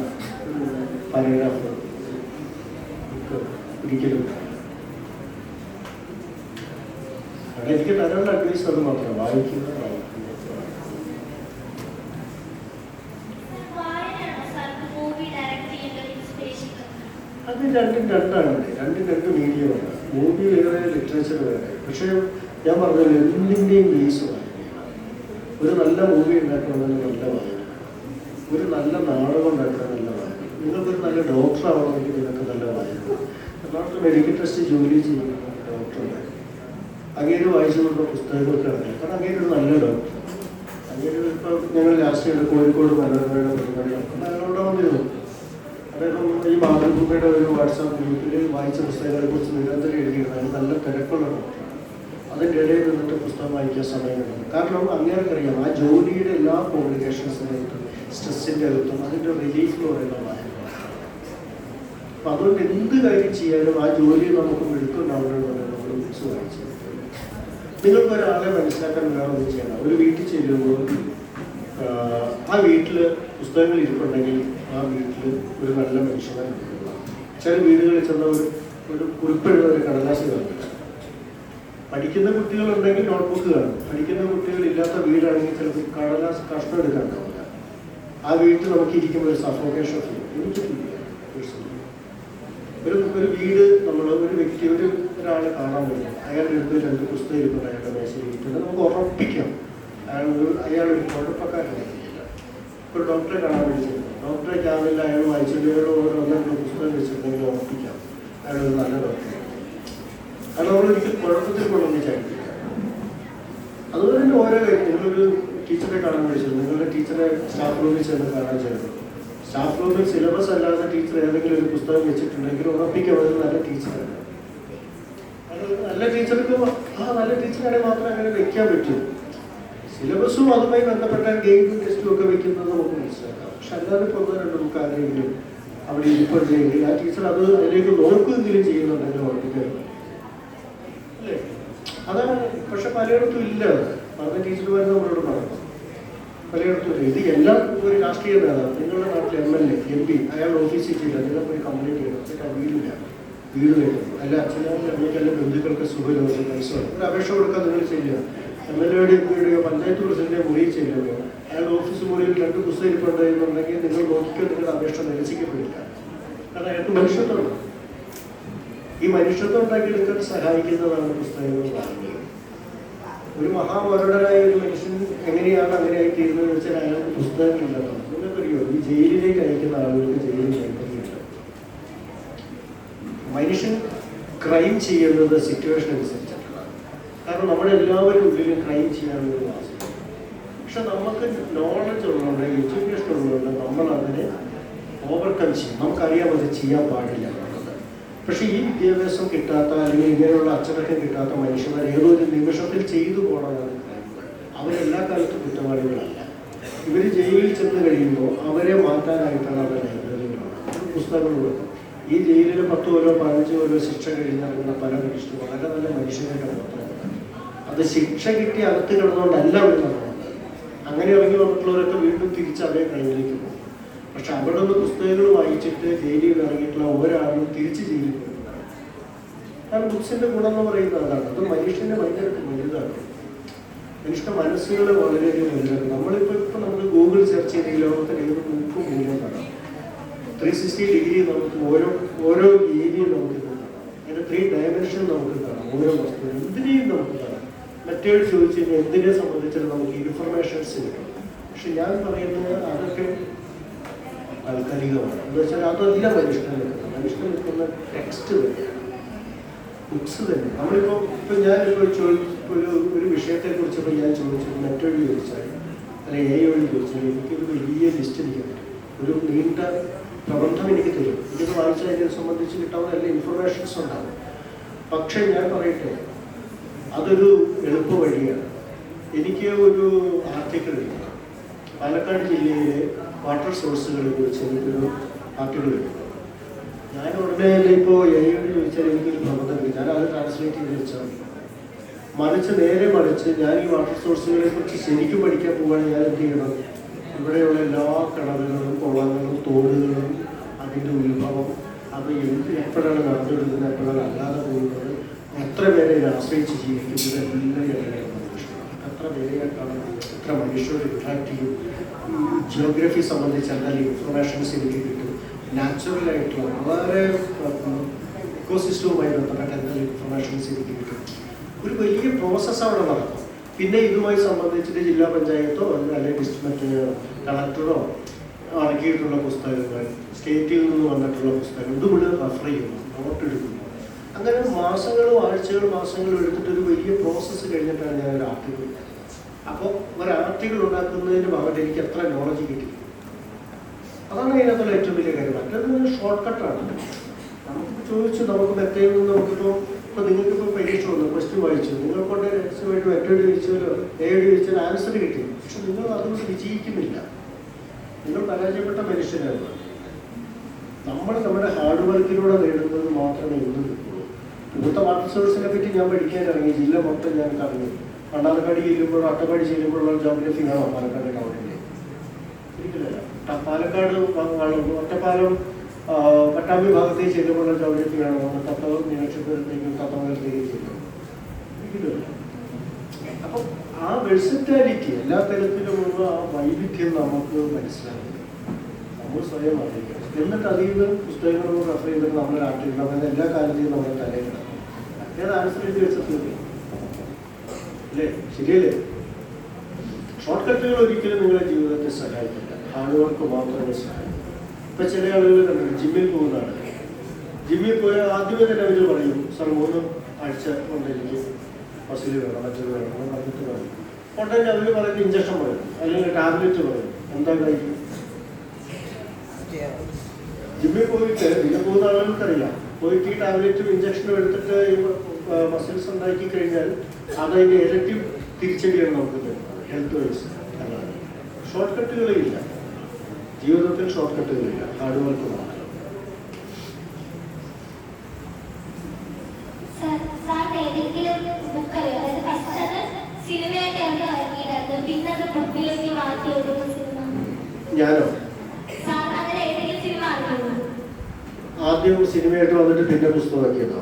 പാരഗ്രാഫ് ഒരിക്കലും അവിടെ എനിക്ക് തരാനുള്ള അഡ്വൈസ് അത് മാത്രം വായിക്കുക. അത് രണ്ടും രണ്ടാണ്, രണ്ട് മീഡിയമാണ്. മൂവി വേറെ, ലിറ്ററേച്ചർ വേറെ. പക്ഷേ ഞാൻ പറഞ്ഞത് എന്തിൻ്റെയും ബേസ് വായനയാണ്. ഒരു നല്ല മൂവി ഉണ്ടാക്കണമെങ്കിൽ നല്ല വായന, ഒരു നല്ല നാടകം ഉണ്ടാക്കണം നല്ല വായന, നിങ്ങൾക്കൊരു നല്ല ഡോക്ടർ ആവണമെങ്കിൽ നിങ്ങൾക്ക് നല്ല വായന. ഡോക്ടർ മെഡിക്കൽ ടെസ്റ്റ് ജോലി ചെയ്യുന്ന ഡോക്ടറുണ്ട്, അങ്ങേര് വായിച്ചു കൊടുക്കുന്ന പുസ്തകങ്ങളൊക്കെ അറിയാം. കാരണം അങ്ങേര് ഒരു നല്ല ഡോക്ടർ. അങ്ങേര് ഇപ്പോൾ ഞങ്ങൾ ലാസ്റ്റ് കോഴിക്കോട് മനോരമയുടെ പരിപാടി അയാളോട് വന്നിരുന്നു. അദ്ദേഹം ഈ മാതൃഭൂമിയുടെ ഒരു വാട്സാപ്പ് ഗ്രൂപ്പിൽ വായിച്ച പുസ്തകങ്ങളെ കുറിച്ച് നിരന്തരം എഴുതിയിരുന്നത്. നല്ല തിരക്കുള്ള ഡോക്ടറാണ്. അതിൻ്റെ ഇടയിൽ നിന്നിട്ട് പുസ്തകം വായിക്കാൻ സമയമുണ്ട്. കാരണം അങ്ങേർക്കറിയാം ആ ജോലിയുടെ എല്ലാ കോംപ്ലിക്കേഷൻസിനകത്തും സ്ട്രെസ്സിൻ്റെ അകത്തും അതിൻ്റെ റിലീഫ് എന്ന് പറയുന്ന വായന. അപ്പം അതുകൊണ്ട് എന്ത് കാര്യം ചെയ്യാനും ആ ജോലി നമുക്ക് മിടുക്കുണ്ടാവുന്നതാണ് നമ്മൾ ബുക്സ് വായിച്ചത്. നിങ്ങൾക്ക് ഒരാളെ മനസ്സിലാക്കാൻ വേറെ ഒന്നും ചെയ്യണം. ഒരു വീട്ടിൽ ചെല്ലുമ്പോൾ ആ വീട്ടിൽ പുസ്തകങ്ങൾ ഇരിപ്പുണ്ടെങ്കിൽ ആ വീട്ടിൽ ഒരു നല്ല മനുഷ്യനെ ചില വീടുകളിൽ ചെന്ന ഒരു കുറിപ്പെഴുതുന്ന ഒരു കടലാസ് കാണില്ല. പഠിക്കുന്ന കുട്ടികളുണ്ടെങ്കിൽ നോട്ട്ബുക്ക് കാണും. പഠിക്കുന്ന കുട്ടികളില്ലാത്ത വീടാണെങ്കിൽ ചിലപ്പോൾ കടലാസ് കഷ്ണം എടുക്കാനുണ്ടാവില്ല. ആ വീട്ടിൽ നമുക്ക് ഇരിക്കുമ്പോൾ ഒരു സഫോക്കേഷൻ ഫീൽ എനിക്ക് ഫീൽ ചെയ്യാം. ഒരു വീട് നമ്മൾ ഒരു വ്യക്തി ഒരാളെ കാണാൻ പറ്റും. അയാളുടെ അടുത്ത് 2 പുസ്തകം ഇരിക്കുന്നത് അയാളുടെ മേശയിൽ ഇരിക്കുന്നത് നമുക്ക് ഉറപ്പിക്കാം അയാളൊരു കുഴപ്പക്കാരനായിരിക്കില്ല. ഒരു ഡോക്ടറെ കാണാൻ വിളിച്ചിരുന്നു. ഡോക്ടറെ കാണുന്നില്ല, അയാൾ വായിച്ചതിനോട് ഓരോന്നും പുസ്തകം വെച്ചിട്ടുണ്ടെങ്കിൽ ഉറപ്പിക്കാം അയാളൊരു നല്ല ഡോക്ടറെ. അത് നമ്മളൊരിക്കലും കുഴപ്പത്തിൽ കൊണ്ടൊന്നും ചാടില്ല. അതുപോലെ തന്നെ ഓരോ കാര്യം നിങ്ങളൊരു ടീച്ചറെ കാണാൻ വിളിച്ചിരുന്നു. നിങ്ങളുടെ ടീച്ചറെ സ്റ്റാഫ് റൂമിൽ ചെന്ന് കാണാൻ ചെല്ലുന്നു. സ്റ്റാഫ് റൂമിൽ സിലബസ് അല്ലാതെ ടീച്ചർ ഏതെങ്കിലും ഒരു പുസ്തകം വെച്ചിട്ടുണ്ടെങ്കിൽ ഉറപ്പിക്കാം അത് നല്ല ടീച്ചറാണ്. അത് നല്ല ടീച്ചർക്ക് നല്ല ടീച്ചറാണെങ്കിൽ മാത്രമേ അങ്ങനെ വെക്കാൻ പറ്റൂ. സിലബസും അതുമായി ബന്ധപ്പെട്ട ഗെയിമും ടെസ്റ്റും ഒക്കെ വെക്കുന്നത് നമുക്ക് മനസ്സിലാക്കാം. പക്ഷെ അല്ലാതെ ഇപ്പോൾ 1-2 ആരെങ്കിലും അവിടെ ഇരിപ്പുണ്ടെങ്കിൽ ആ ടീച്ചർ അത് അതിലേക്ക് നോക്കുകയെങ്കിലും ചെയ്യുന്നുണ്ടെങ്കിൽ ഉറപ്പിക്കാറുണ്ട് അല്ലേ? അതാണ്. പക്ഷെ പലയിടത്തും ഇല്ല. പറഞ്ഞ ടീച്ചർമാർ നമ്മളോട് പറഞ്ഞു പലയിടത്തും ഇല്ല. ഇത് എല്ലാം ഒരു രാഷ്ട്രീയ നേതാവ് നിങ്ങളുടെ നാട്ടിൽ MLA MP അയാൾ ഓഫീസിൽ ചെയ്യില്ല. നിങ്ങൾ പോയി കംപ്ലൈൻറ്റ് ചെയ്യണം. എന്നിട്ട് വീടില്ല വീട് വരുന്നു അല്ല അച്ഛനും അമ്മയ്ക്ക് എല്ലാ ബന്ധുക്കൾക്ക് സുഖമില്ല പൈസ ഒരു അപേക്ഷ കൊടുക്കാൻ നിങ്ങൾ ചെയ്യുക. MLA-യുടെ MPയുടെയോ പഞ്ചായത്ത് പ്രസിഡന്റിന്റെ മുറിയിൽ ചെയ്യുകയോ അയാളുടെ ഓഫീസ് മുറിയിൽ 2 പുസ്തകം ഇരിപ്പുണ്ടെന്നുണ്ടെങ്കിൽ നിങ്ങൾ നോക്കിക്കോ നിങ്ങളുടെ അപേക്ഷ നിരസിക്കപ്പെടില്ല. കാരണം അയാൾക്ക് മനുഷ്യത്വമാണ്. ഈ മനുഷ്യത്വം ഉണ്ടാക്കി എടുക്കാൻ സഹായിക്കുന്നതാണ് പുസ്തകങ്ങൾ വാങ്ങുന്നത്. ഒരു മഹാമരുടനായ ഒരു മനുഷ്യൻ എങ്ങനെയാണ് അങ്ങനെയായി തീരുന്നതെന്ന് വെച്ചാൽ അയാൾക്ക് പുസ്തകങ്ങളില്ലെന്നാണ്. നിങ്ങൾക്കറിയോ ഈ ജയിലിലേക്ക് അയക്കുന്ന ആളുകൾക്ക് ജയിലിൽ കഴിക്കുന്നില്ല. മനുഷ്യൻ ക്രൈം ചെയ്യുന്നത് സിറ്റുവേഷൻ അനുസരിച്ചിട്ടുള്ളതാണ്. കാരണം നമ്മുടെ എല്ലാവരും ഉള്ളിലും ക്രൈം ചെയ്യാനുള്ള ആവശ്യം. പക്ഷെ നമുക്ക് നോളജ് ഉള്ളതുകൊണ്ട് എഡ്യൂക്കേഷൻ ഉള്ളതുകൊണ്ട് നമ്മൾ അതിനെ ഓവർകം ചെയ്യും. നമുക്കറിയാം അത് ചെയ്യാൻ പാടില്ല എന്നുള്ളത്. പക്ഷെ ഈ വിദ്യാഭ്യാസം കിട്ടാത്ത അല്ലെങ്കിൽ ഇങ്ങനെയുള്ള അച്ചടക്കം കിട്ടാത്ത മനുഷ്യന്മാർ ഏതോ ഒരു നിമിഷത്തിൽ ചെയ്തു പോകണമെന്നാണ് ക്രൈമുകൾ. അവരെല്ലാ കാലത്തും കുറ്റവാളികളല്ല. ഇവർ ജയിലിൽ ചെന്ന് കഴിയുമ്പോൾ അവരെ മാറ്റാനായിട്ടാണ് അവരുടെ ലൈബ്രറികളാണ് പുസ്തകങ്ങളുള്ളത്. ഈ ജയിലിൽ 10 കൊല്ലോ 15 കൊല്ലോ ശിക്ഷ കഴിഞ്ഞിറങ്ങുന്ന പല മനുഷ്യരും വളരെ നല്ല മനുഷ്യരായിട്ട് മാത്രമല്ല. അത് ശിക്ഷ കിട്ടി അകത്ത് കിടന്നുകൊണ്ടല്ല അവർ നടന്നത്. അങ്ങനെ ഇറങ്ങി വന്നിട്ടുള്ളവരൊക്കെ വീണ്ടും തിരിച്ച് അതേ ക്രൈമിലേക്ക് പോകും. പക്ഷെ അവിടെ നിന്ന് പുസ്തകങ്ങൾ വായിച്ചിട്ട് ജയിലിൽ ഇറങ്ങിയിട്ടുള്ള ഒരാളും തിരിച്ച് ജയിലിൽ പോകുന്നതാണ്. കാരണം ബുക്സിന്റെ ഗുണം എന്ന് പറയുന്നത് അതാണ്. അത് മനുഷ്യനെ ഭയങ്കര വലുതാണ്. മനുഷ്യന്റെ മനസ്സുകൾ വളരെയധികം വലുതാണ്. നമ്മളിപ്പോൾ നമുക്ക് ഗൂഗിൾ സെർച്ച് ചെയ്ത് ലോകത്തിൽ ഏത് ബുക്കും മൂല്യം കാണാം. 360 ഡിഗ്രി നമുക്ക് ഓരോ ഏരിയയും നമുക്ക് കാണാം. അതിന്റെ 3 ഡയമെൻഷൻ നമുക്ക് കാണാം. ഓരോ വസ്തു എന്തിനേയും നമുക്ക് കാണാം. മറ്റേട് ചോദിച്ചു കഴിഞ്ഞാൽ എന്തിനെ സംബന്ധിച്ചിട്ട് നമുക്ക് ഇൻഫർമേഷൻസ് കിട്ടും. പക്ഷെ ഞാൻ പറയുന്നത് അതൊക്കെ താൽക്കാലികമാണ്. എന്ന് വെച്ചാൽ അതല്ല മനുഷ്യനെ നിൽക്കുന്ന ടെക്സ്റ്റ് തന്നെയാണ്, ബുക്സ് തന്നെ. ഇപ്പം ഞാനിപ്പോൾ ഒരു വിഷയത്തെക്കുറിച്ച് ഞാൻ ചോദിച്ചത് മറ്റൊരു ചോദിച്ചാൽ അല്ലെങ്കിൽ AI ചോദിച്ചാൽ എനിക്കൊരു വലിയ ലിസ്റ്റ് എനിക്ക് തരും. ഒരു നീണ്ട പ്രബന്ധം എനിക്ക് തരും. എനിക്കത് വായിച്ചാൽ അതിനെ സംബന്ധിച്ച് കിട്ടാവുന്ന എല്ലാ ഇൻഫർമേഷൻസ് ഉണ്ടാകും. പക്ഷേ ഞാൻ പറയട്ടെ, അതൊരു എളുപ്പ വഴിയാണ്. എനിക്ക് ഒരു ആർട്ടിക്കിൾ എഴുതണം. പാലക്കാട് ജില്ലയിലെ വാട്ടർ സോഴ്സുകളെ കുറിച്ച് എനിക്കൊരു ആർട്ടിക്കിൾ എഴുതണം. ഞാൻ ഉടനെ തന്നെ ഇപ്പോൾ AI ചോദിച്ചാൽ എനിക്കൊരു പ്രബന്ധം കിട്ടും. ഞാൻ അത് ട്രാൻസ്ലേറ്റ് ചെയ്ത് വെച്ചാൽ നേരെ മറിച്ച് ഞാൻ ഈ വാട്ടർ സോഴ്സുകളെ കുറിച്ച് ശരിക്കും പഠിക്കാൻ പോവുകയാണെങ്കിൽ ഞാൻ എന്ത് ചെയ്യണം? ഇവിടെയുള്ള എല്ലാ കിണറുകളും കുളങ്ങളും തോടുകളും അതിൻ്റെ ഉത്ഭവം, അത് എപ്പോഴാണ് നടന്നിടുന്നത്, എപ്പോഴാണ് അല്ലാതെ പോകുന്നത്, എത്ര പേരെ ആശ്രയിച്ച് ജീവിക്കുന്നത്, എല്ലാം എങ്ങനെയാണ് മനുഷ്യരാണ്, എത്ര പേരെയായിട്ടാണ്, എത്ര മനുഷ്യരോട് ഇൻട്രാക്ട് ചെയ്യും, ജിയോഗ്രഫി സംബന്ധിച്ച് എന്തെങ്കിലും ഇൻഫർമേഷൻസ് എനിക്ക് കിട്ടും, നാച്ചുറലായിട്ടുള്ള വളരെ ഇക്കോസിസ്റ്റവുമായി ബന്ധപ്പെട്ട എന്തെങ്കിലും ഇൻഫർമേഷൻസ് എനിക്ക് കിട്ടും. ഒരു വലിയ പ്രോസസ്സ് അവിടെ നടക്കും. പിന്നെ ഇതുമായി സംബന്ധിച്ചിട്ട് ജില്ലാ പഞ്ചായത്തോ അല്ലെങ്കിൽ മറ്റേ കളക്ടറോ ഇറക്കിയിട്ടുള്ള പുസ്തകങ്ങൾ, സ്റ്റേറ്റിൽ നിന്ന് വന്നിട്ടുള്ള പുസ്തകങ്ങൾ ഇതുകൂടെ റെഫർ ചെയ്യുന്നു, നോട്ട് എടുക്കുന്നു. അങ്ങനെ മാസങ്ങളും ആഴ്ചകളും മാസങ്ങളും എടുത്തിട്ട് ഒരു വലിയ പ്രോസസ്സ് കഴിഞ്ഞിട്ടാണ് ഞാൻ ഒരു ആർട്ടിക്കിൾ. അപ്പോൾ ഒരു ആർട്ടിക്കിൾ ഉണ്ടാക്കുന്നതിന് പകരം എനിക്ക് എത്ര നോളജ് കിട്ടി, അതാണ് അതിനകത്തുള്ള ഏറ്റവും വലിയ കാര്യം. മറ്റൊരു ഷോർട്ട് കട്ടാണ്. നമുക്ക് ചോദിച്ചു, നമുക്ക് മെത്തേഡിൽ നിന്ന് നമുക്കിപ്പോൾ നിങ്ങൾക്കിപ്പോൾ പരീക്ഷ വന്നു, ക്വസ്റ്റ്യൻ വായിച്ചു, നിങ്ങൾക്കൊണ്ട് രഹസ്യമായിട്ട് മെത്തേഡ് ചോദിച്ചാലോ AI ചോദിച്ചാൽ ആൻസർ കിട്ടി. പക്ഷെ നിങ്ങൾ അതുകൊണ്ട് വിജയിക്കുന്നില്ല, നിങ്ങൾ പരാജയപ്പെട്ട മനുഷ്യരാണ്. നമ്മൾ നമ്മുടെ ഹാർഡ് വർക്കിലൂടെ നേടുന്നത് മാത്രമേ ഇന്നും കിട്ടുള്ളൂ. ഇന്നത്തെ വാട്ടർ സോഴ്സിനെ പറ്റി ഞാൻ പഠിക്കാൻ ഇറങ്ങി, ജില്ല മൊത്തം ഞാൻ കറങ്ങി. മണ്ണാർക്കാട് ചെല്ലുമ്പോഴോ അട്ടപ്പാടി ചെല്ലുമ്പോഴുള്ള ജോഗ്രഫി കാണാം പാലക്കാട് ടൗണിൻ്റെ. ഒരിക്കലല്ല. പാലക്കാട് ഒറ്റപ്പാലം പട്ടാമ്പി ഭാഗത്തേക്ക് ചെല്ലുമ്പോൾ ചവിടേക്ക് വേണം നമ്മൾ തത്വ നിരീക്ഷണത്തിലേക്കും തത്വത്തിലേക്കും ചെല്ലും. അപ്പം ആ വെഴ്സറ്റാലിറ്റി എല്ലാ തരത്തിലുമുള്ള ആ വൈവിധ്യം നമുക്ക് മനസ്സിലാക്കി നമ്മൾ സ്വയം അറിയിക്കണം. എന്നിട്ട് അതിൽ നിന്ന് പുസ്തകങ്ങളും റെഫർ ചെയ്തിട്ട് നമ്മൾ ആട്ടിക്കണം. അങ്ങനെ എല്ലാ കാര്യത്തെയും നമ്മൾ തലയിടണം. അത് ആൻസർ എഴുതി വെച്ചിട്ടില്ലേ? അല്ലേ? ശരിയല്ലേ? ഷോർട്ട് കട്ടുകൾ ഒരിക്കലും നിങ്ങളുടെ ജീവിതത്തെ സഹായിക്കില്ല. ഹാർഡ് വർക്ക് മാത്രമേ സഹായിക്കൂ. ഇപ്പം ചില ആളുകൾ കണ്ടിട്ടുണ്ട്, ജിമ്മിൽ പോകുന്ന ആളുകൾ. ജിമ്മിൽ പോയാൽ ആദ്യമേ തന്നെ അവർ പറയും, സാർ 3 ആഴ്ച കൊണ്ട് എനിക്ക് മസിൽ വേണം, മറ്റൊരു വേണം എന്ന് പറഞ്ഞിട്ട് പറയും. ഉടനെ അവർ പറയുന്നത് ഇഞ്ചക്ഷൻ പറയും, അല്ലെങ്കിൽ ടാബ്ലറ്റ് പറയും. എന്താ കഴിക്കും? ജിമ്മിൽ പോയിട്ട് പിന്നെ പോകുന്ന ആളുകൾക്കറിയാം, പോയിട്ട് ഈ ടാബ്ലറ്റും ഇഞ്ചക്ഷനും എടുത്തിട്ട് മസിൽസ് ഉണ്ടാക്കി കഴിഞ്ഞാൽ അതതിൻ്റെ ഇരട്ടി തിരിച്ചടിയാണ് നമുക്ക് തരുന്നത് ഹെൽത്ത് വൈസ്. അല്ലാതെ ഷോർട്ട് കട്ടുകളില്ല ജീവിതത്തിൽ, ഷോർട്ട് കട്ടുകളില്ല, ഹാർഡ് വർക്ക് മാത്രം. ഞാനോ ആദ്യം സിനിമയായിട്ട് വന്നിട്ട് പിന്നെ പുസ്തകമാക്കിയതോ?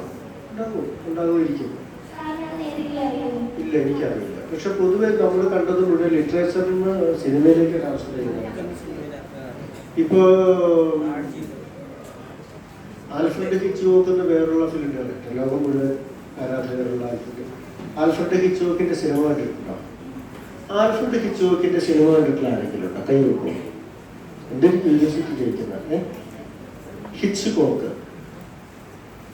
ഉണ്ടാകുമായിരിക്കും. ഇല്ല, എനിക്കറിയില്ല. പക്ഷെ പൊതുവെ നമ്മൾ കണ്ടത് മുഴുവൻ ലിറ്ററേച്ചറിൽ നിന്ന് സിനിമയിലേക്ക് ട്രാൻസ്ഫർ ചെയ്യുന്നത്. ഇപ്പോ ആൽഫ്രഡ് ഹിച്ച്കോക്കിന്റെ വേറുള്ള ഫിലിം ഡയറക്ടർ, ലോകം മുഴുവൻ ആരാധകരുള്ള ആൽഫ്രഡ് ഹിച്ച്കോക്കിന്റെ സിനിമ കണ്ടിട്ടുണ്ടോ? ആൽഫ്രഡ് ഹിച്ച്കോക്കിന്റെ സിനിമ കണ്ടിട്ടുള്ള ആരെങ്കിലും ഉണ്ടോ? കൈ വെക്കും. എന്തൊരു ക്യൂരിയോസിറ്റി ചോദിക്കുന്നത്.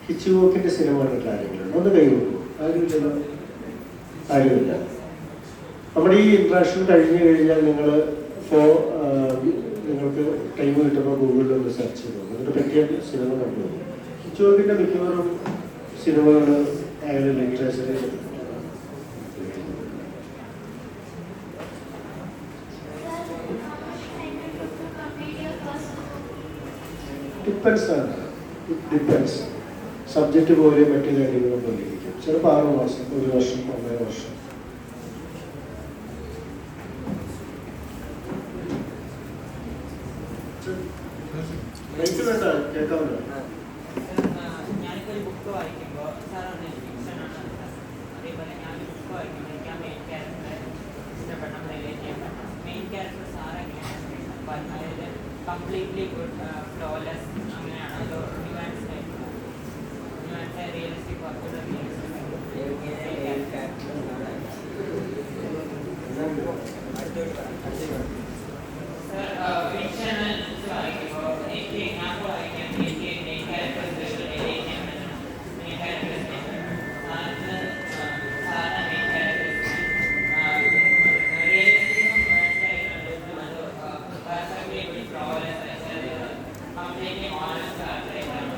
ഹിച്ച്കോക്കിന്റെ സിനിമ കണ്ടിട്ടുള്ള ആരെങ്കിലും ഉണ്ടോ? ഒന്ന് കൈ വെക്കും. ആരുമില്ലല്ലോ. ആരുമില്ല. നമ്മുടെ ഈ ഇൻട്രാക്ഷൻ കഴിഞ്ഞു കഴിഞ്ഞാൽ നിങ്ങൾക്ക് ടൈം കിട്ടുമ്പോൾ ഗൂഗിളിൽ ഒന്ന് സെർച്ച് ചെയ്തു അതിനെ പറ്റിയ സിനിമ കണ്ടു. ഹിച്ച്കോക്കിന്റെ മിക്കവാറും സിനിമകൾ അയാളുടെ ലിറ്ററേച്ചറിൽ ഡിപ്പെൻസ് സബ്ജക്റ്റ് പോലെ മറ്റു കാര്യങ്ങളൊന്നും ഇരിക്കും. ചിലപ്പോൾ 6 മാസം, 1 വർഷം, 1.5 വർഷം. വേണ്ട കേൾക്കാമല്ലോ. ഞാനിപ്പോൾ ഒരു ബുക്ക് വായിക്കുമ്പോൾ സാറാണ് ഫിക്ഷനാണ്, അതേപോലെ ഞാൻ ബുക്ക് വായിക്കുമ്പോൾ എനിക്ക് ആ മെയിൻ ക്യാരക്ടറെ ഇഷ്ടപ്പെടണം, റിലേറ്റ് ചെയ്യാൻ പറ്റണം. മെയിൻ ക്യാരക്ടർ സാറെങ്ങനെയാണ്, അതായത് കംപ്ലീറ്റ്ലി ഗുഡ്, ഫ്ലോലെസ്, അങ്ങനെയാണ്. അതോ ന്യൂആൻസ് റിയലിസ്റ്റിക് കുറച്ചുകൂടെ ഫിക്ഷണൽ വായിക്കുമ്പോൾ എനിക്ക് ഞാൻ വായിക്കാൻ എനിക്ക് മെയിൻ ക്യാരക്ടേഴ്സ് റിലേറ്റ് ചെയ്യാൻ പറ്റണം. മെയിൻ ക്യാരക്ടേഴ്സ് സാധാരണ മെയിൻ ക്യാരക്ടേഴ്സ് റിയലിസ്റ്റിക്കും അതോ പെർഫെക്റ്റ്ലി ഗുഡ് ഫ്ലോലെസ് ആയിട്ട് കംപ്ലീറ്റ്ലി ഓണസ്റ്റ് ആയിട്ടാണ്.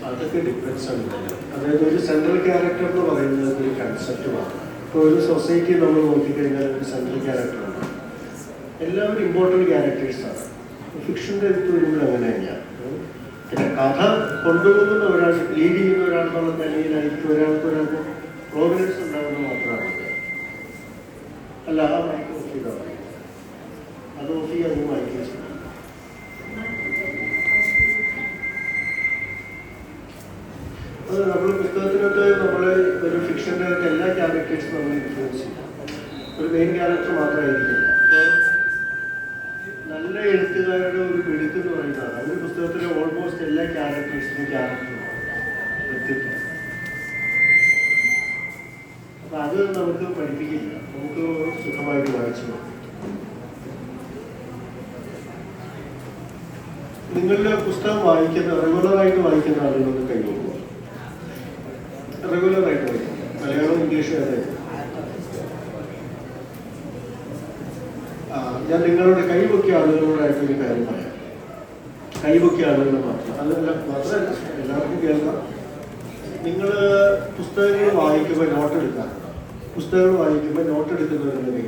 അതൊക്കെ ഡിഫറൻസ് ആണ്. അതായത് ഒരു സെൻട്രൽ ക്യാരക്ടർ എന്ന് പറയുന്നത് ഒരു കൺസെപ്റ്റ് മാത്രമാണ്. ഇപ്പോൾ ഒരു സൊസൈറ്റി നമ്മൾ നോക്കിക്കഴിഞ്ഞാൽ ഒരു സെൻട്രൽ ക്യാരക്ടറുണ്ട്. എല്ലാവരും ഇമ്പോർട്ടൻറ്റ് ക്യാരക്ടേഴ്സാണ്. ഫിക്ഷൻ്റെ എടുത്ത് വരുമ്പോൾ അങ്ങനെ തന്നെയാണ്. പിന്നെ കഥ കൊണ്ടുപോകുന്ന ഒരാൾ, ലീഡ് ചെയ്യുന്ന ഒരാൾക്കുള്ള നിലയിലായിരിക്കും ഒരാൾക്ക് പ്രോഗ്രസ് ഉണ്ടാകുന്നത് മാത്രമാണ്. അല്ല, ആ മൈക്ക് ഓഫ് ചെയ്താൽ മതി. അത് ഓഫ് ചെയ്യാൻ നിങ്ങൾ മൈക്ക് വെച്ചു. അത് നമ്മൾ പുസ്തകത്തിനകത്ത് നമ്മൾ ഒരു ഫിക്ഷൻ്റെ അകത്ത് എല്ലാ ക്യാരക്ടേഴ്സും നമ്മൾ ഇൻഫ്ലുവൻസ് ചെയ്യും. ഒരു മെയിൻ ക്യാരക്ടർ മാത്രമായിരിക്കില്ല. നല്ല എഴുത്തുകാരുടെ ഒരു മിടുക്ക് എന്ന് പറയുന്നതാണ് ഒരു പുസ്തകത്തിലെ ഓൾമോസ്റ്റ് എല്ലാ ക്യാരക്ടേഴ്സിനും ക്യാരക്ടറുമാണ്, വ്യക്തിത്വം. അപ്പം അത് നമുക്ക് പഠിപ്പിക്കില്ല, നമുക്ക് സുഖമായിട്ട് വായിച്ചു പോകും. നിങ്ങളുടെ പുസ്തകം റെഗുലറായിട്ട് വായിക്കുന്ന ആളുകളൊന്ന് കൈകൊള്ളുക. റെഗുലറായിട്ട് വായിക്കും, മലയാളം, ഇംഗ്ലീഷ്. അതെ, ഞാൻ നിങ്ങളുടെ കൈപൊക്കിയ ആളുകളോടായിട്ടൊരു കാര്യം പറയാം. കൈപൊക്കിയ ആളുകൾ മാത്രമല്ല എല്ലാവർക്കും കേൾക്കാം. നിങ്ങൾ പുസ്തകങ്ങൾ വായിക്കുമ്പോൾ നോട്ട് എടുക്കാറുണ്ട്. പുസ്തകങ്ങൾ വായിക്കുമ്പോൾ നോട്ട് എടുക്കുന്നവരുടെ കൈ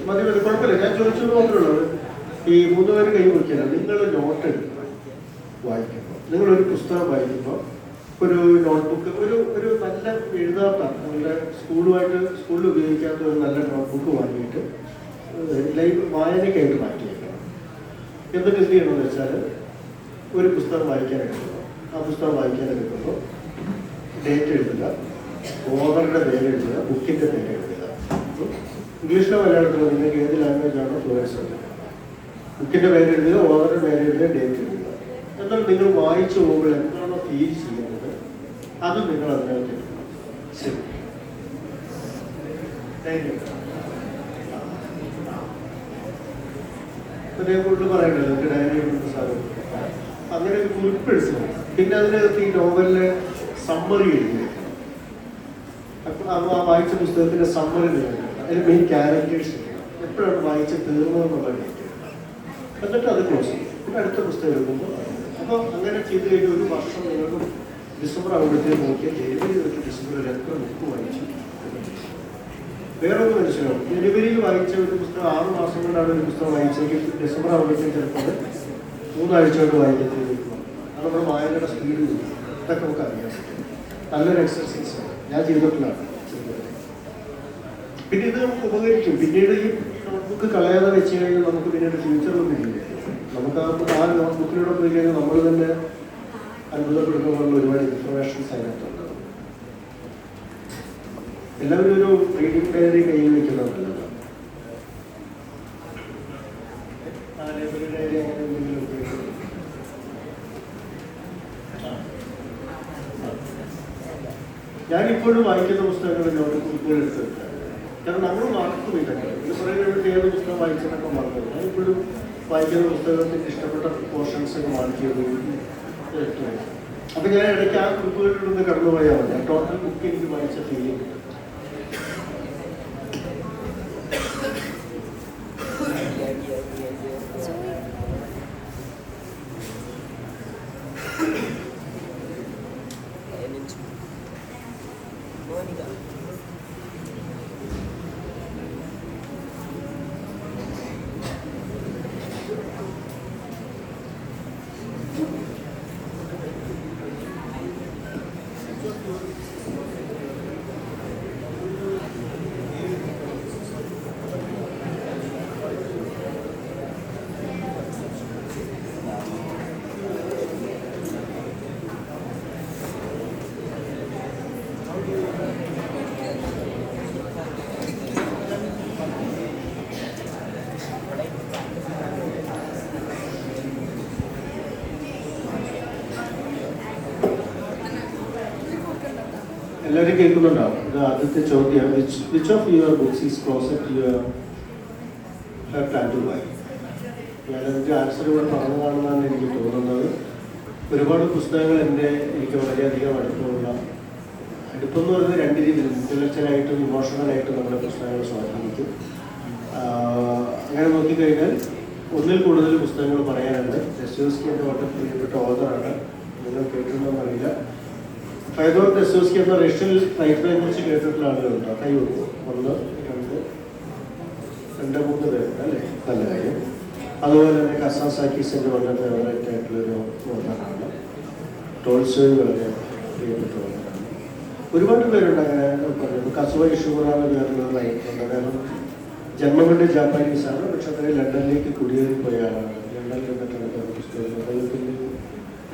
മതി, കുഴപ്പമില്ല. ഞാൻ ചോദിച്ചത് മാത്രമേ ഉള്ളൂ. ഈ 3 പേര് കൈ പൊക്കിയല്ല. നിങ്ങൾ നോട്ട് എടുക്കുക വായിക്കുമ്പോൾ. നിങ്ങളൊരു പുസ്തകം വായിക്കുമ്പോൾ ഒരു നോട്ട്ബുക്ക്, ഒരു നല്ല എഴുതാത്ത, നിങ്ങളുടെ സ്കൂളിൽ ഉപയോഗിക്കാത്ത ഒരു നല്ല നോട്ട്ബുക്ക് വാങ്ങിയിട്ട് വായനയ്ക്കായിട്ട് മാറ്റി വയ്ക്കണം. എന്നിട്ട് എന്ത് ചെയ്യണമെന്ന് വെച്ചാൽ ഒരു പുസ്തകം വായിക്കാൻ എടുക്കുന്നു. ആ പുസ്തകം വായിക്കാൻ എടുക്കുമ്പോൾ ഡേറ്റ് എഴുതുക, ഓതറുടെ പേര് എഴുതുക, ബുക്കിൻ്റെ പേര് എഴുതുക. ഇംഗ്ലീഷിലോ മലയാളത്തിലോ നിങ്ങൾക്ക് ഏത് ലാംഗ്വേജാണോ ഫ്ലുവൻസ് എഴുതുക. ബുക്കിൻ്റെ പേര് എഴുതുക, ഓതറുടെ പേര് എഴുതുക, ഡേറ്റ് എഴുതുക. എന്നാൽ നിങ്ങൾ വായിച്ചു പോകുമ്പോൾ എന്താണോ ഫീൽ ചെയ്യുന്നത് അത് നിങ്ങൾ അതിനകത്ത് എഴുതണം. ശരി, അതേ കൂടുതൽ പറയണ്ടല്ലോ, എനിക്ക് ഡയറി എഴുതുന്ന സാധനം. അങ്ങനെ ഒരു കുറിപ്പെടുത്തണം. പിന്നെ അതിനകത്ത് ഈ നോവലിലെ സമ്മറി എഴുതി. അപ്പോൾ ആ വായിച്ച പുസ്തകത്തിന്റെ സമ്മറി എഴുതണം. അതിൽ മെയിൻ ക്യാരക്ടേഴ്സ് എപ്പോഴാണ് വായിച്ച് തീർന്നതെന്നുള്ള ഡേറ്റ്. എന്നിട്ട് അത് ക്ലോസ് ചെയ്യും. പിന്നെ അടുത്ത പുസ്തകം എടുക്കുമ്പോൾ അപ്പോൾ അങ്ങനെ ചെയ്ത് കഴിഞ്ഞാൽ ഒരു വർഷം നിങ്ങൾക്ക് ഡിസംബർ ആകുമ്പോഴത്തേക്ക് നോക്കിയാൽ ജനുവരി തൊട്ട് ഡിസംബർ വരെ എത്ര ബുക്ക് വായിച്ചു. വേറെ ഒന്ന് മനസ്സിലാവും. ജനുവരിയിൽ വായിച്ച ഒരു പുസ്തകം 6 മാസം കൊണ്ടാണ് ഒരു പുസ്തകം വായിച്ചെങ്കിൽ ഡിസംബർ ആകുമ്പോഴത്തേക്ക് ചിലപ്പോൾ 3 ആഴ്ച കൊണ്ട് വായിക്കത്തേക്ക് അത് നമ്മുടെ വായനയുടെ സ്പീഡ് കൂടും. ഇതൊക്കെ നമുക്ക് അറിയാൻ പറ്റും. നല്ലൊരു എക്സർസൈസാണ്, ഞാൻ ചെയ്തിട്ടുള്ളതാണ്. പിന്നെ ഇത് നമുക്ക് ഉപകരിക്കും. പിന്നീട് ഈ നോട്ട്ബുക്ക് കളയാതെ വെച്ച് കഴിഞ്ഞാൽ നമുക്ക് പിന്നീട് ഫ്യൂച്ചറിലൊന്നും ഇല്ല. നമുക്ക് ആ നോട്ട്ബുക്കിലൂടെ പോയി കഴിഞ്ഞാൽ നമ്മൾ തന്നെ അത്ഭുതപ്പെടുന്ന പോലുള്ള ഒരുപാട് ഇൻഫർമേഷൻസ് അതിനകത്തുണ്ട്. എല്ലാവരും ഒരു റീഡിംഗ് ഡയറി കയ്യിൽ വെക്കുന്നുണ്ടല്ലോ. ലൈബ്രറി ഡയറി അങ്ങനെ എന്തെങ്കിലും ഞാനിപ്പോഴും വായിക്കുന്ന പുസ്തകങ്ങൾ നോട്ട്ബുക്കുകൾ എടുത്തിട്ടുണ്ട്. കാരണം നമ്മൾ മറക്കും ഇതൊക്കെ. ഇത് കുറേ കഴിഞ്ഞിട്ട് ഏത് പുസ്തകം വായിച്ചതൊക്കെ മറന്നു. ഞാനിപ്പോഴും വായിക്കുന്ന പുസ്തകത്തിന് ഇഷ്ടപ്പെട്ട പോർഷൻസ് ഒക്കെ മാർക്ക് ചെയ്ത് എടുത്തു. അപ്പം ഞാൻ ഇടയ്ക്ക് ആ കുറിപ്പുകളിലൊന്ന് കടന്നുപോയാൽ മതി. ആ ടോട്ടൽ ബുക്ക് എനിക്ക് വായിച്ച ഫീലിംഗ്. എല്ലാവരും കേൾക്കുന്നുണ്ടാവും. ഇത് ആദ്യത്തെ ചോദ്യം, which of your books is closest you have plan to buy? ഞാനതിൻ്റെ ആൻസർ ഇവിടെ പറഞ്ഞതാണെന്നാണ് എനിക്ക് തോന്നുന്നത്. ഒരുപാട് പുസ്തകങ്ങൾ എനിക്ക് വളരെയധികം അടുപ്പെന്ന് പറയുന്നത് 2 രീതിയിൽ, ഇന്റലക്ച്വലായിട്ടും ഇമോഷണലായിട്ടും നമ്മുടെ പുസ്തകങ്ങൾ സ്വാധീനിക്കും. അങ്ങനെ നോക്കിക്കഴിഞ്ഞാൽ ഒന്നിൽ കൂടുതൽ പുസ്തകങ്ങൾ പറയാനുണ്ട്. ദസ്തോവ്സ്കി എൻ്റെ വളരെ പ്രിയപ്പെട്ട ഓഥറാണ്. നിങ്ങൾ കേട്ടിട്ടുണ്ടോയെന്നറിയില്ല. ഫെഡോർ ദസ്തോവ്സ്കി എന്ന റഷ്യൻ റൈറ്ററെ കുറിച്ച് കേട്ടിട്ടുള്ള ആളുകളുണ്ടോ? കൈ കൊടുക്കും. 1 2 3 പേരുണ്ട് അല്ലേ? നല്ല കാര്യം. അതുപോലെ തന്നെ കസാസാക്കീസിൻ്റെ വളരെ ഫേവറേറ്റ് ആയിട്ടുള്ളൊരു ഓഥറാണ്. ടോൾസ്റ്റോയ് വളരെ പ്രിയപ്പെട്ട ഓഥറാണ്. ഒരുപാട് പേരുണ്ട് അങ്ങനെ പറയുന്നത്. കസുവ ഇഷുമുറ എന്ന പേരുള്ള റൈറ്ററുണ്ട്. കാരണം ജന്മം കൊണ്ട് ജാപ്പാനീസാണ്, പക്ഷെ അദ്ദേഹം ലണ്ടനിലേക്ക് കുടിയേറി പോയ ആളാണ്. ലണ്ടനിൽ നിന്നിട്ടാണ് പുസ്തകം. അദ്ദേഹത്തിൻ്റെ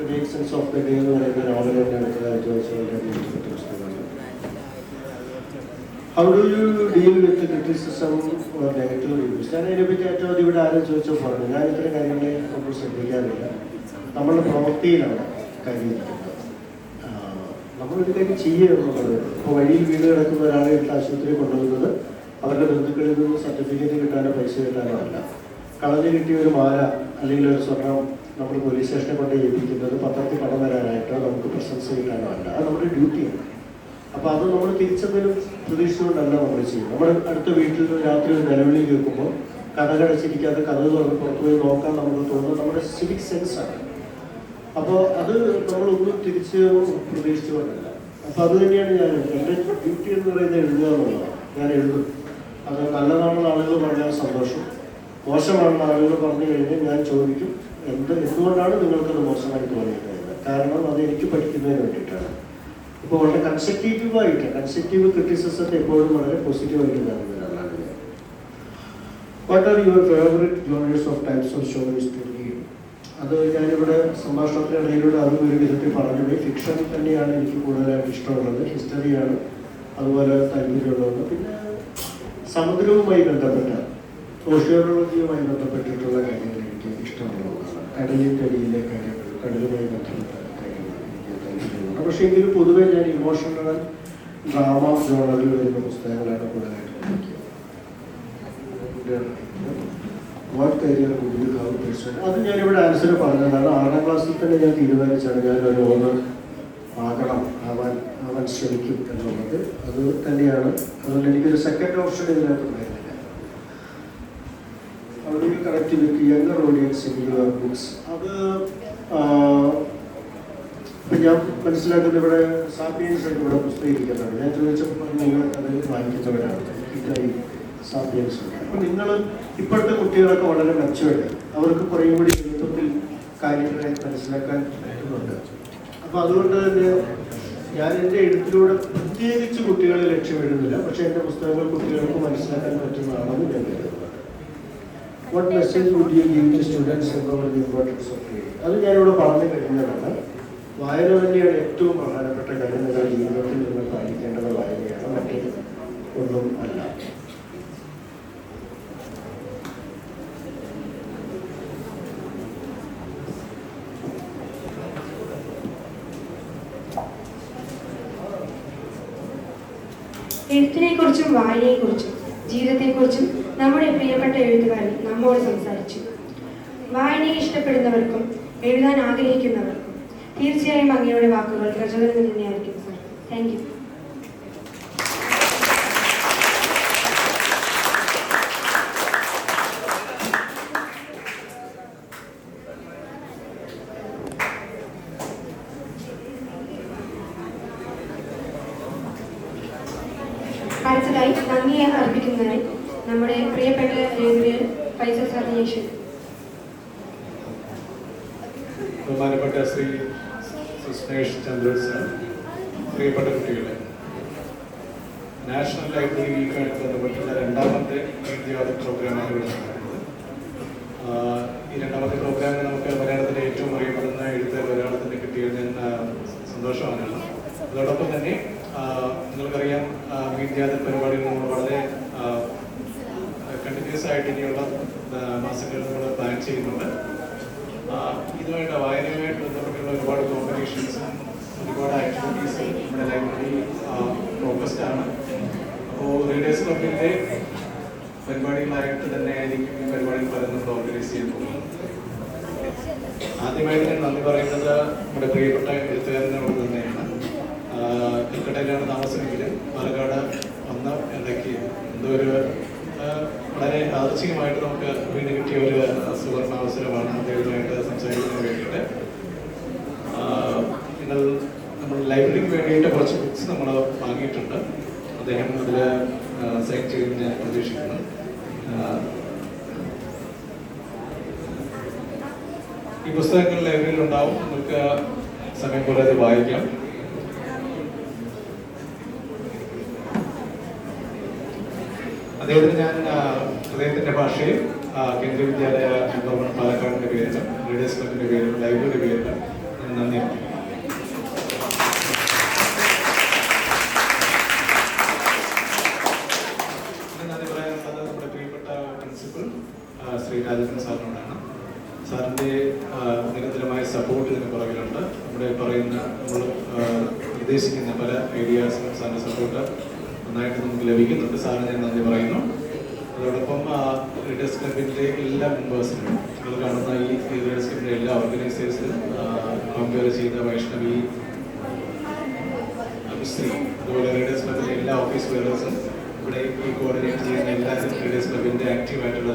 make sense of the day എന്ന് പറയുന്ന നോവൽ തന്നെ അടുത്തതായിട്ട് വായിച്ച വളരെ ഇഷ്ടപ്പെട്ട പുസ്തകമാണ്. How do you deal with criticism or negative reviews? ഞാൻ അതിനെപ്പറ്റി ഏറ്റവും ഇവിടെ ആരും ചോദിച്ചോ പറഞ്ഞു. ഞാൻ ഇത്തരം കാര്യങ്ങളെ നമ്മൾ ശ്രദ്ധിക്കാറില്ല. നമ്മളുടെ പ്രവൃത്തിയിലാണ് കാര്യമിരിക്കുന്നത്. നമ്മളൊരു കാര്യം ചെയ്യുന്നത്, ഇപ്പോൾ വഴിയിൽ വീട് കിടക്കുന്ന ഒരാളെ എടുത്ത് ആശുപത്രിയിൽ കൊണ്ടുവരുന്നത് അവരുടെ ബന്ധുക്കളിൽ നിന്ന് സർട്ടിഫിക്കറ്റ് കിട്ടാനോ പൈസ കിട്ടാനോ അല്ല. കളഞ്ഞു കിട്ടിയ ഒരു മാല അല്ലെങ്കിൽ ഒരു സ്വർണം നമ്മൾ പോലീസ് സ്റ്റേഷനെ കൊണ്ട് ഏൽപ്പിക്കുന്നത് പത്രത്തിൽ പണം വരാനായിട്ടോ നമുക്ക് പ്രശംസ കിട്ടാനോ അല്ല. അത് നമ്മുടെ ഡ്യൂട്ടിയാണ്. അപ്പോൾ അത് നമ്മൾ തിരിച്ചെന്തെങ്കിലും പ്രതീക്ഷിച്ചുകൊണ്ടല്ല നമ്മൾ ചെയ്യും. നമ്മുടെ അടുത്ത വീട്ടിൽ രാത്രി ഒരു നിലവിളി കേൾക്കുമ്പോൾ കടകടച്ചിരിക്കാതെ കഥ തുറന്ന് പുറത്തുപോയി നോക്കാൻ നമുക്ക് തോന്നുന്നത് നമ്മുടെ സിവിക് സെൻസാണ്. അപ്പോൾ അത് നമ്മളൊന്നും തിരിച്ച് പ്രതീക്ഷിച്ചുകൊണ്ടല്ല. അപ്പോൾ അത് തന്നെയാണ് ഞാൻ എൻ്റെ ഡ്യൂട്ടി എന്ന് പറയുന്നത് എഴുതുക എന്നുള്ളതാണ്. ഞാൻ എഴുതും. അത് നല്ലതാണെന്ന് ആളുകൾ പറഞ്ഞാൽ സന്തോഷം, മോശമാണെന്ന് ആളുകൾ പറഞ്ഞു കഴിഞ്ഞാൽ ഞാൻ ചോദിക്കും എന്തുകൊണ്ടാണ് നിങ്ങൾക്കത് മോശമായി തോന്നിയത്. കാരണം അത് എനിക്ക് പഠിക്കുന്നതിന് വേണ്ടിയിട്ടാണ്. ഇപ്പോൾ വളരെ കൺസ്ട്രക്റ്റീവ് ക്രിറ്റിസിസത്തെ എപ്പോഴും വളരെ പോസിറ്റീവായിട്ട് കാണുന്ന ഒരാളാണ് ഞാൻ. What are your favourite genres of types of stories to read? അത് ഞാനിവിടെ സംഭാഷണത്തിനിടയിലൂടെ അതും ഒരു വിധത്തിൽ പറഞ്ഞുപോയി. ഫിക്ഷൻ തന്നെയാണ് എനിക്ക് കൂടുതലായിട്ട് ഇഷ്ടമുള്ളത്, ഹിസ്റ്ററിയാണ് അതുപോലെ താല്പര്യമുള്ളത്. പിന്നെ സമുദ്രവുമായി ബന്ധപ്പെട്ട ഓഷ്യോളജിയുമായി ബന്ധപ്പെട്ടിട്ടുള്ള കാര്യങ്ങൾ എനിക്ക് ഇഷ്ടമുള്ളതാണ്. കടലിൻ്റെ കാര്യങ്ങൾ, കടലുമായി ബന്ധപ്പെട്ട കാര്യങ്ങൾ എനിക്ക് താല്പര്യമുണ്ട്. പക്ഷേ എങ്കിലും പൊതുവെ ഞാൻ ഇമോഷണൽ ഡ്രാമ ജോണറിൽ വരുന്ന പുസ്തകങ്ങളാണ് കൂടുതലായിട്ട് വായിക്കുക. What career would you have pursued? അത് ഞാനിവിടെ ആൻസർ പറഞ്ഞതാണ്. 6ാം ക്ലാസ്സിൽ തന്നെ ഞാൻ തീരുമാനിച്ചാണ് ഞാനൊരു ഓണർ ആവാൻ ശ്രമിക്കും എന്നുള്ളത്. അത് തന്നെയാണ്. അതുകൊണ്ട് എനിക്കൊരു സെക്കൻഡ് ഓപ്ഷൻ ഇതിനകത്ത് ഉണ്ടായിരുന്നില്ല. അവിടെ connect with younger audience in your books. അത് ഇപ്പം ഞാൻ മനസ്സിലാക്കുന്നത് ഇവിടെ സാപ്പിയൻസ് ആയിട്ട് ഇവിടെ പുസ്തകം ഇരിക്കുന്നതാണ്. ഞാൻ ചോദിച്ചപ്പോൾ നിങ്ങൾ അത് വായിക്കുന്നവരാണ്. എനിക്കായി സാപ്പിയൻസ് ഉണ്ട്. അപ്പം നിങ്ങൾ ഇപ്പോഴത്തെ കുട്ടികളൊക്കെ വളരെ മെച്ചമാണ്. അവർക്ക് കുറേ കൂടി എളുപ്പത്തിൽ കാര്യങ്ങളെ മനസ്സിലാക്കാൻ പറ്റുന്നുണ്ട്. അപ്പോൾ അതുകൊണ്ട് തന്നെ ഞാൻ എൻ്റെ എഴുത്തിലൂടെ പ്രത്യേകിച്ച് കുട്ടികളെ ലക്ഷ്യമിടുന്നില്ല. പക്ഷേ എൻ്റെ പുസ്തകങ്ങൾ കുട്ടികൾക്ക് മനസ്സിലാക്കാൻ പറ്റുന്നതാണെന്ന് ഞാൻ കരുതുന്നത്. What message would you give to students about the importance of reading? അത് ഞാനിവിടെ പറഞ്ഞു കഴിഞ്ഞതാണ്. വായന തന്നെയാണ് ഏറ്റവും പ്രധാനപ്പെട്ട കാര്യം. നിങ്ങളുടെ ജീവിതത്തിൽ നിങ്ങൾ പാലിക്കേണ്ടത് വായനയാണ്, മറ്റു ഒന്നും അല്ല. എഴുത്തിനെക്കുറിച്ചും വായനയെക്കുറിച്ചും ജീവിതത്തെക്കുറിച്ചും നമ്മുടെ പ്രിയപ്പെട്ട എഴുത്തുകാരൻ നമ്മോട് സംസാരിച്ചു. വായനയെ ഇഷ്ടപ്പെടുന്നവർക്കും എഴുതാൻ ആഗ്രഹിക്കുന്നവർക്കും തീർച്ചയായും അങ്ങയുടെ വാക്കുകൾ പ്രചോദനം തന്നെയായിരിക്കും സാർ. Thank you. അടുത്തതായി നന്ദിയെ അർപ്പിക്കുന്നതിനായി നമ്മുടെ പ്രിയപ്പെട്ട എഴുതുകാരൻ ഫൈസൽ സാറിനെ ക്ഷണിക്കുന്നു. ബഹുമാനപ്പെട്ട ശ്രീ സുസ്മേഷ് ചന്ദ്ര സാർ, പ്രിയപ്പെട്ട കുട്ടികളെ, നാഷണൽ ലൈബ്രറി വീക്കായിട്ട് ബന്ധപ്പെട്ടുള്ള 2ാമത്തെ വിദ്യാർത്ഥി പ്രോഗ്രാമാണ് ഇവിടെ നടക്കുന്നത്. ഈ 2ാമത്തെ പ്രോഗ്രാമിൽ നമുക്ക് മലയാളത്തിലെ ഏറ്റവും അറിയപ്പെടുന്ന എഴുത്തുകാർ ഒരാളത്തിന് കിട്ടിയതിൽ സന്തോഷവാനാണ്. അതോടൊപ്പം തന്നെ നിങ്ങൾക്കറിയാം, വിദ്യാർത്ഥി പരിപാടികൾ നമ്മൾ വളരെ കണ്ടിന്യൂസ് ആയിട്ട് ഇനിയുള്ള മാസങ്ങളിൽ നമ്മൾ പ്ലാൻ ചെയ്യുന്നുണ്ട്. ഇതുമായിട്ട് വായനയുമായിട്ട് ബന്ധപ്പെട്ടുള്ള ഒരുപാട് കോമ്പറ്റീഷൻസും ഒരുപാട് ആക്ടിവിറ്റീസും നമ്മുടെ ലൈബ്രറി ഫോക്കസ്ഡ് ആണ്. അപ്പോൾ റീഡേഴ്സ് ക്ലബിൻ്റെ പരിപാടികളായിട്ട് തന്നെ ആയിരിക്കും ഈ പരിപാടികൾ പലതും ഓർഗനൈസ് ചെയ്യാൻ പോകുന്നത്. ആദ്യമായിട്ട് ഞാൻ നന്ദി പറയുന്നത് നമ്മുടെ പ്രിയപ്പെട്ട എഴുത്തുകാരനോട് തന്നെയാണ്. കൽക്കട്ടയിലാണ് താമസമെങ്കിലും പാലക്കാട് വന്ന ഇടയ്ക്ക് എന്തോ ഒരു വളരെ ആദർശികമായിട്ട് നമുക്ക് വീട് കിട്ടിയ ഒരു സുവർണ അവസരമാണ് അദ്ദേഹവുമായിട്ട് സംസാരിക്കുന്നതിന് വേണ്ടിയിട്ട്. നമ്മൾ ലൈബ്രറിക്ക് വേണ്ടിയിട്ട് കുറച്ച് ബുക്സ് നമ്മൾ വാങ്ങിയിട്ടുണ്ട്. അദ്ദേഹം അതിൽ സൈൻ ചെയ്യുമെന്ന് ഞാൻ പ്രതീക്ഷിക്കുന്നു. ഈ പുസ്തകങ്ങൾ ലൈബ്രറിയിൽ ഉണ്ടാവും. നിങ്ങൾക്ക് സമയം പോലെ അത് വായിക്കാം. അദ്ദേഹത്തിന് ഞാൻ ഹൃദയത്തിൻ്റെ ഭാഷയിൽ കേന്ദ്രീയ വിദ്യാലയ പാലക്കാടിൻ്റെ പേരിലും റീഡേഴ്സ് ക്ലബിൻ്റെ പേരിലും ലൈബ്രറിയുടെ പേരിലും ഞാൻ നന്ദി അറിയിക്കുന്നു. നന്ദി പറയാനുള്ളത് നമ്മുടെ പ്രിയപ്പെട്ട പ്രിൻസിപ്പൽ ശ്രീ രാജേന്ദ്രൻ സാറിനോടാണ്. സാറിൻ്റെ നിരന്തരമായ സപ്പോർട്ട് ഇതിന് പുറകിലുണ്ട്. നമ്മുടെ പറയുന്ന നമ്മൾ നിർദ്ദേശിക്കുന്ന പല ഐഡിയാസും സാറിൻ്റെ സപ്പോർട്ട് നന്നായിട്ട് നമുക്ക് ലഭിക്കുന്നുണ്ട്. സാറിന് ഞാൻ നന്ദി പറയുന്നു. അതോടൊപ്പം റീഡേഴ്സ് ക്ലബിൻ്റെ എല്ലാ മെമ്പേഴ്സിനും, നിങ്ങൾ കാണുന്ന ഈ റീഡേഴ്സ് ക്ലബിൻ്റെ എല്ലാ ഓർഗനൈസേഴ്സിനും, കമ്പയർ ചെയ്ത വൈഷ്ണവി, മിസ്ത്രി, അതുപോലെ റീഡേഴ്സ് ക്ലബിൻ്റെ എല്ലാ ഓഫീസ് ബെയറേഴ്സും, ഇവിടെ ഈ കോർഡിനേറ്റ് ചെയ്യുന്ന എല്ലാ റീഡേഴ്സ് ക്ലബിൻ്റെ ആക്റ്റീവായിട്ടുള്ള